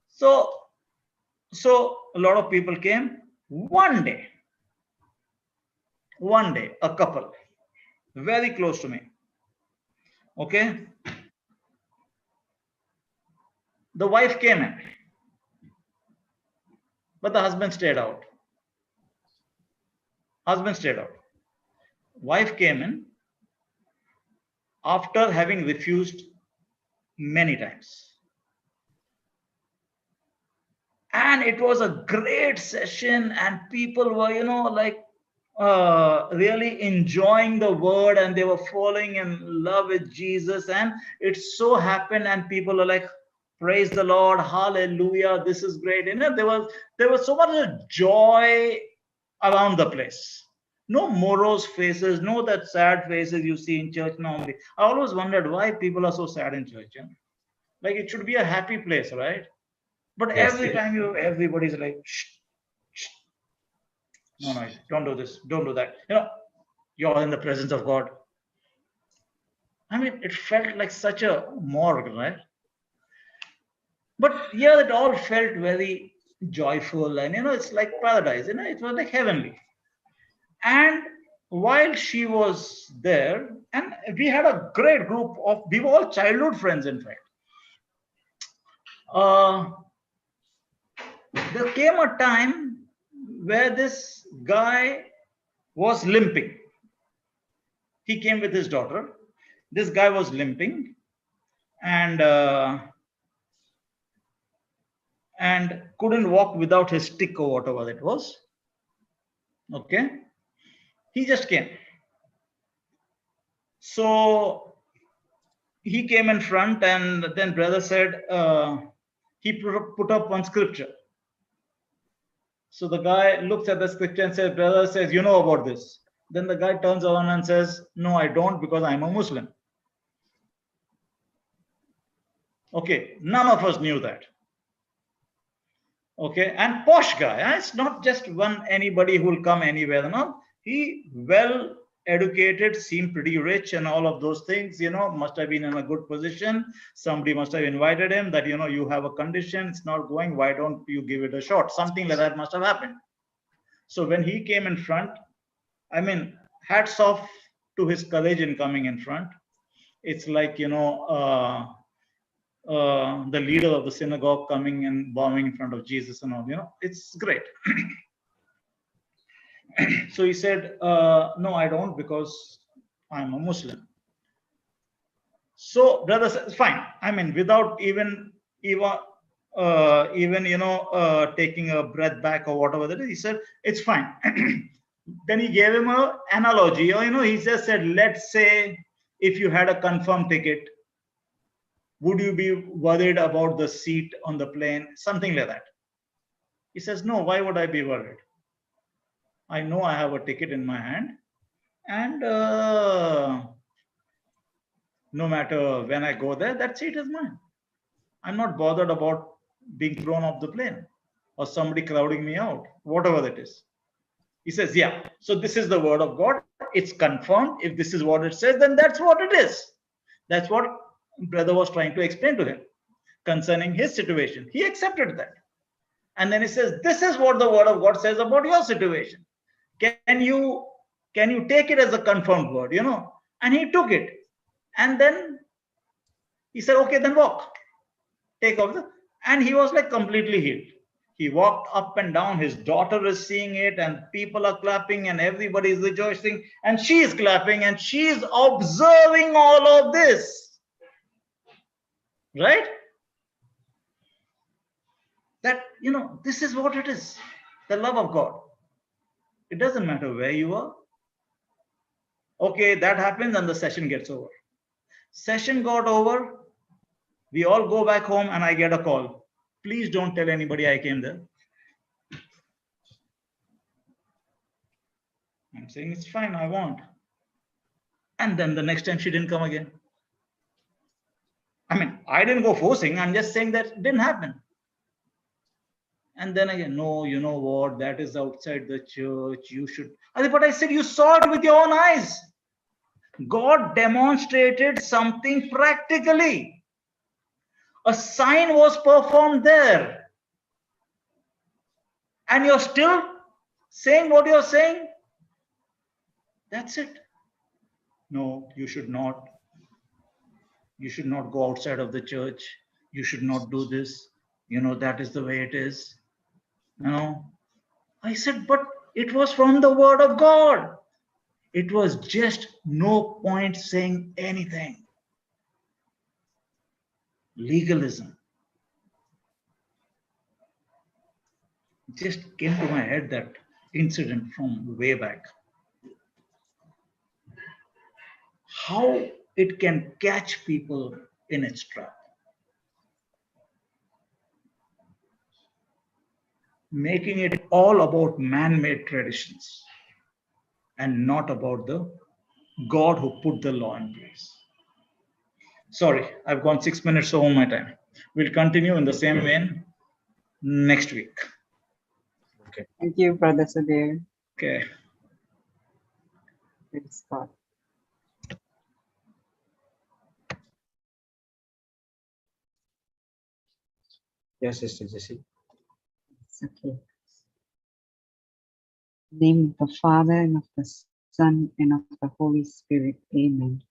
So a lot of people came. One day, a couple, very close to me. Okay. The wife came in, but the husband stayed out. Wife came in after having refused many times. And it was a great session, and people were, really enjoying the word, and they were falling in love with Jesus. And it so happened, and people are like, praise the Lord, hallelujah, this is great. There was so much joy around the place. No morose faces, no that sad faces you see in church normally. I always wondered why people are so sad in church. Like it should be a happy place, right? But Yes. every time everybody's like, shh, shh. No, don't do this, don't do that. You're in the presence of God. I mean, it felt like such a morgue, right? But yeah, it all felt very joyful, and it's like paradise. It was like heavenly. And while she was there, and we had a great group we were all childhood friends, in fact. There came a time where this guy was limping. He came with his daughter. This guy was limping, and couldn't walk without his stick or whatever it was. Okay, he just came. So he came in front, and then brother said he put up one scripture. So the guy looks at the scripture and says, brother says, you know about this. Then the guy turns around and says, no, I don't, because I'm a Muslim. Okay, none of us knew that. Okay, and posh guy, it's not just anybody who will come anywhere. No, he well educated, seemed pretty rich, and all of those things. Must have been in a good position. Somebody must have invited him that you have a condition, it's not going. Why don't you give it a shot? Something like that must have happened. So when he came in front, I mean, hats off to his courage in coming in front. It's like the leader of the synagogue coming and bowing in front of Jesus and all, it's great. So he said, no, I don't, because I'm a Muslim. So brother says, fine. I mean, without even taking a breath back or whatever that is, he said, it's fine. Then he gave him an analogy. He just said, let's say if you had a confirmed ticket, would you be worried about the seat on the plane? Something like that. He says, no, why would I be worried? I know I have a ticket in my hand, and no matter when I go there, that seat is mine. I'm not bothered about being thrown off the plane or somebody crowding me out, whatever that is. He says, yeah, so this is the word of God. It's confirmed. If this is what it says, then that's what it is. That's what brother was trying to explain to him concerning his situation. He accepted that. And then he says, this is what the word of God says about your situation. Can you take it as a confirmed word, And he took it. And then he said, okay, then walk. Take off. And he was like completely healed. He walked up and down. His daughter is seeing it, and people are clapping, and everybody is rejoicing, and she is clapping, and she is observing all of this. Right? That, this is what it is. The love of God. It doesn't matter where you are. Okay, that happens and the session gets over. Session got over. We all go back home and I get a call. Please don't tell anybody I came there. I'm saying, it's fine, I won't. And then the next time she didn't come again. I mean, I didn't go forcing. I'm just saying that it didn't happen. And then again, no, you know what? That is outside the church. You should. But I said, you saw it with your own eyes. God demonstrated something practically. A sign was performed there. And you're still saying what you're saying? That's it. No, you should not. You should not go outside of the church. You should not do this. That is the way it is. I said, but it was from the word of God. It was just no point saying anything. Legalism. Just came to my head, that incident from way back. How it can catch people in its trap. making it all about man-made traditions and not about the God who put the law in place. Sorry, I've gone 6 minutes over my time. We'll continue in the same vein next week. Okay. Thank you, Brother Sudhir. Okay. Praise God. Yes, Sister Jesse. It's okay. In the name of the Father, and of the Son, and of the Holy Spirit. Amen.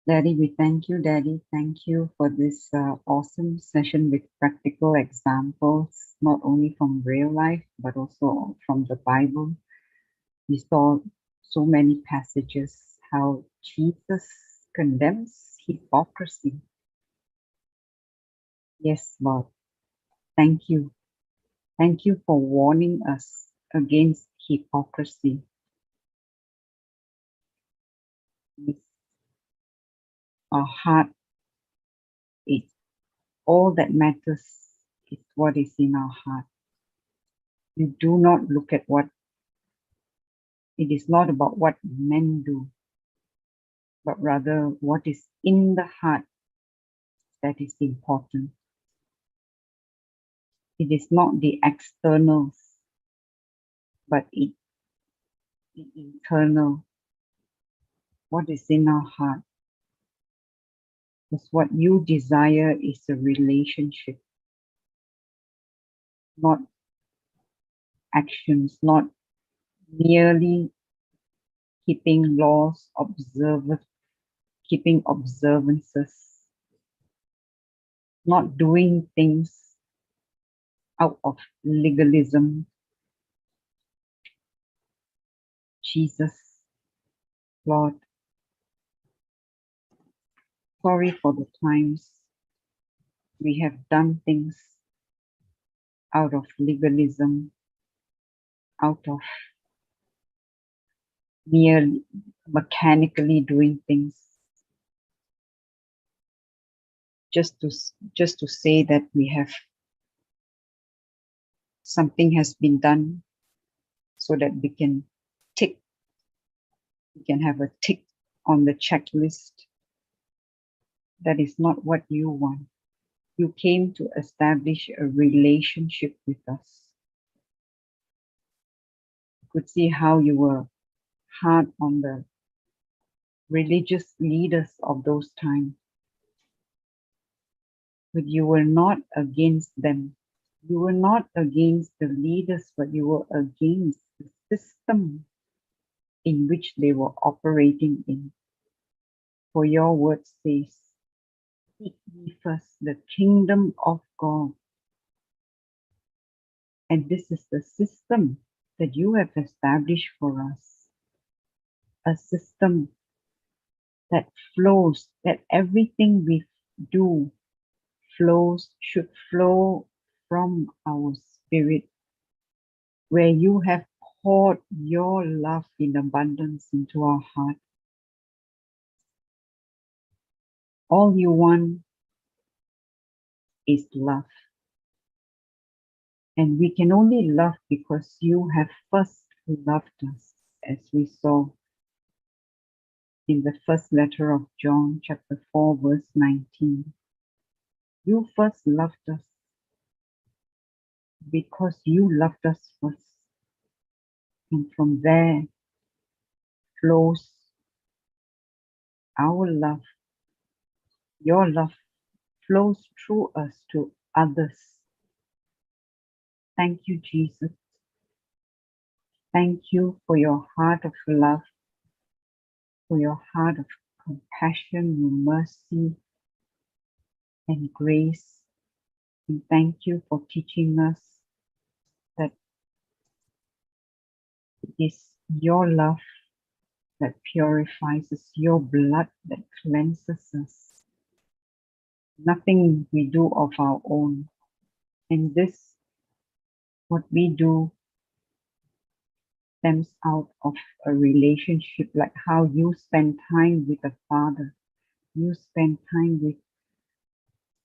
Daddy, we thank you, Daddy. Thank you for this awesome session with practical examples, not only from real life, but also from the Bible. We saw so many passages how Jesus condemns hypocrisy. Yes, Lord. Thank you. Thank you for warning us against hypocrisy. Yes. Our heart is all that matters is what is in our heart. You do not look at what, it is not about what men do, but rather what is in the heart that is important. It is not the externals, but the internal, what is in our heart. Because what you desire is a relationship, not actions, not merely keeping laws, keeping observances, not doing things out of legalism. Jesus, Lord, sorry for the times we have done things out of legalism, out of merely mechanically doing things, just to say that we have something has been done, so that we can have a tick on the checklist. That is not what you want. You came to establish a relationship with us. You could see how you were hard on the religious leaders of those times, but you were not against them. You were not against the leaders, but you were against the system in which they were operating in. For your word says, seek ye first the kingdom of God. And this is the system that you have established for us. A system that flows, that everything we do should flow from our spirit, where you have poured your love in abundance into our heart. All you want is love. And we can only love because you have first loved us, as we saw in the first letter of John, chapter 4, verse 19. You first loved us because you loved us first. And from there flows our love. Your love flows through us to others. Thank you, Jesus. Thank you for your heart of love, for your heart of compassion, your mercy, and grace. And thank you for teaching us that it is your love that purifies us, your blood that cleanses us. Nothing we do of our own. And this, what we do, stems out of a relationship, like how you spend time with a father. You spend time with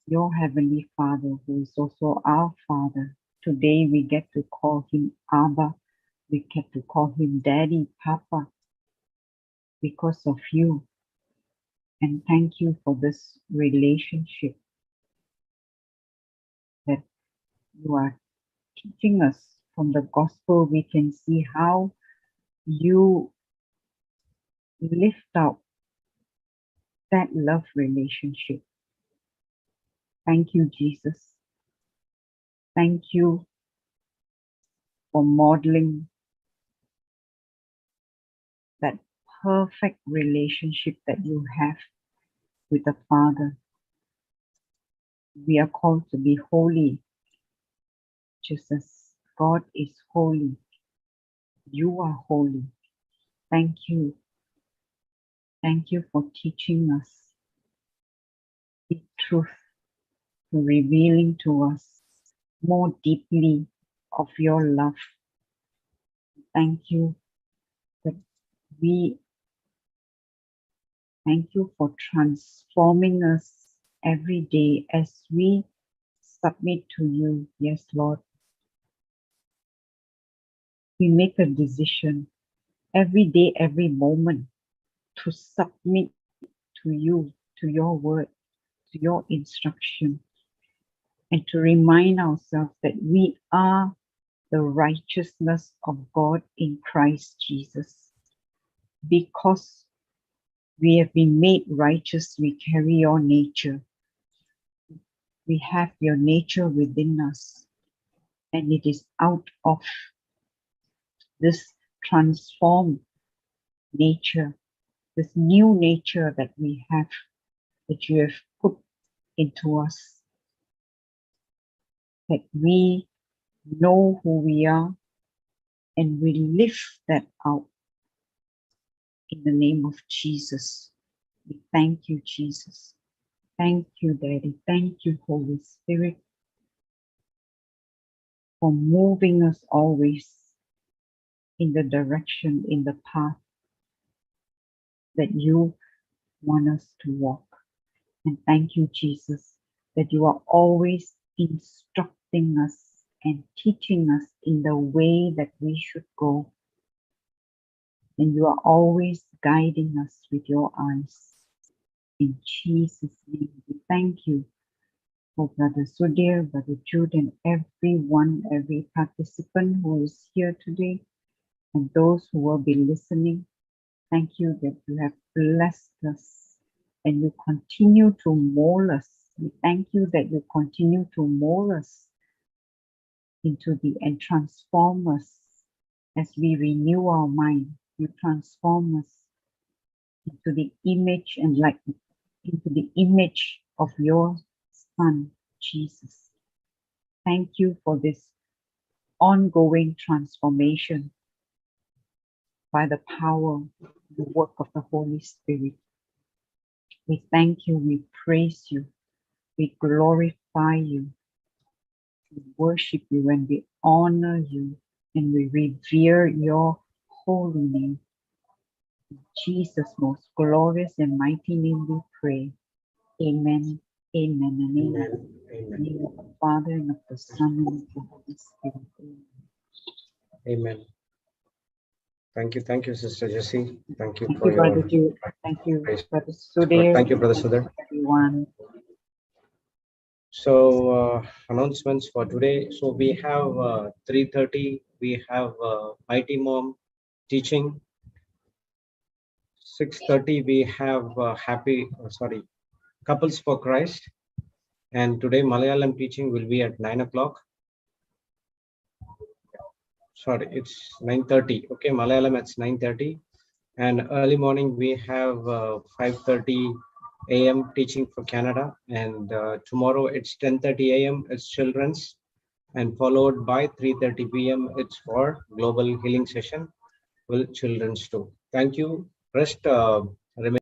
your Heavenly Father, who is also our Father. Today we get to call him Abba. We get to call him Daddy, Papa, because of you. And thank you for this relationship that you are teaching us. From the gospel, we can see how you lift out that love relationship. Thank you, Jesus. Thank you for modeling that perfect relationship that you have with the Father. We are called to be holy, just as God is holy. You are holy. Thank you. Thank you for teaching us the truth, for revealing to us more deeply of your love. Thank you that thank you for transforming us every day as we submit to you. Yes, Lord. We make a decision every day, every moment to submit to you, to your word, to your instruction, and to remind ourselves that we are the righteousness of God in Christ Jesus. Because we have been made righteous, we carry your nature. We have your nature within us, and it is out of this transformed nature, this new nature that we have, that you have put into us, that we know who we are, and we live that out in the name of Jesus. We thank you, Jesus. Thank you, Daddy. Thank you, Holy Spirit, for moving us always in the direction, in the path that you want us to walk. And thank you, Jesus, that you are always instructing us and teaching us in the way that we should go. And you are always guiding us with your eyes. In Jesus' name, we thank you for Brother Sudhir, Brother Jude, and everyone, every participant who is here today, and those who will be listening. Thank you that you have blessed us and you continue to mold us. We thank you that you continue to mold us and transform us as we renew our mind. You transform us into the image into the image of your Son, Jesus. Thank you for this ongoing transformation by the power, the work of the Holy Spirit. We thank you, we praise you, we glorify you, we worship you, and we honor you, and we revere your holy name. In Jesus' most glorious and mighty name we pray. Amen, amen, and amen. In the name of the Father, and of the Son, and of the Holy Spirit. Amen. Thank you, Sister Jessie. Thank you Thank for you, your Brother Jude. Thank you, praise. Brother Sudhir. Thank you, Brother Sudhir. Everyone. So announcements for today. So we have 3:30. We have Mighty Mom teaching. 6:30 we have Couples for Christ. And today Malayalam teaching will be at 9 o'clock. Sorry, it's 9:30. Okay, Malayalam at 9:30. And early morning we have 5:30 a.m. teaching for Canada. And tomorrow it's 10:30 a.m. It's children's. And followed by 3:30 p.m. it's for global healing session with children's too. Thank you. Rest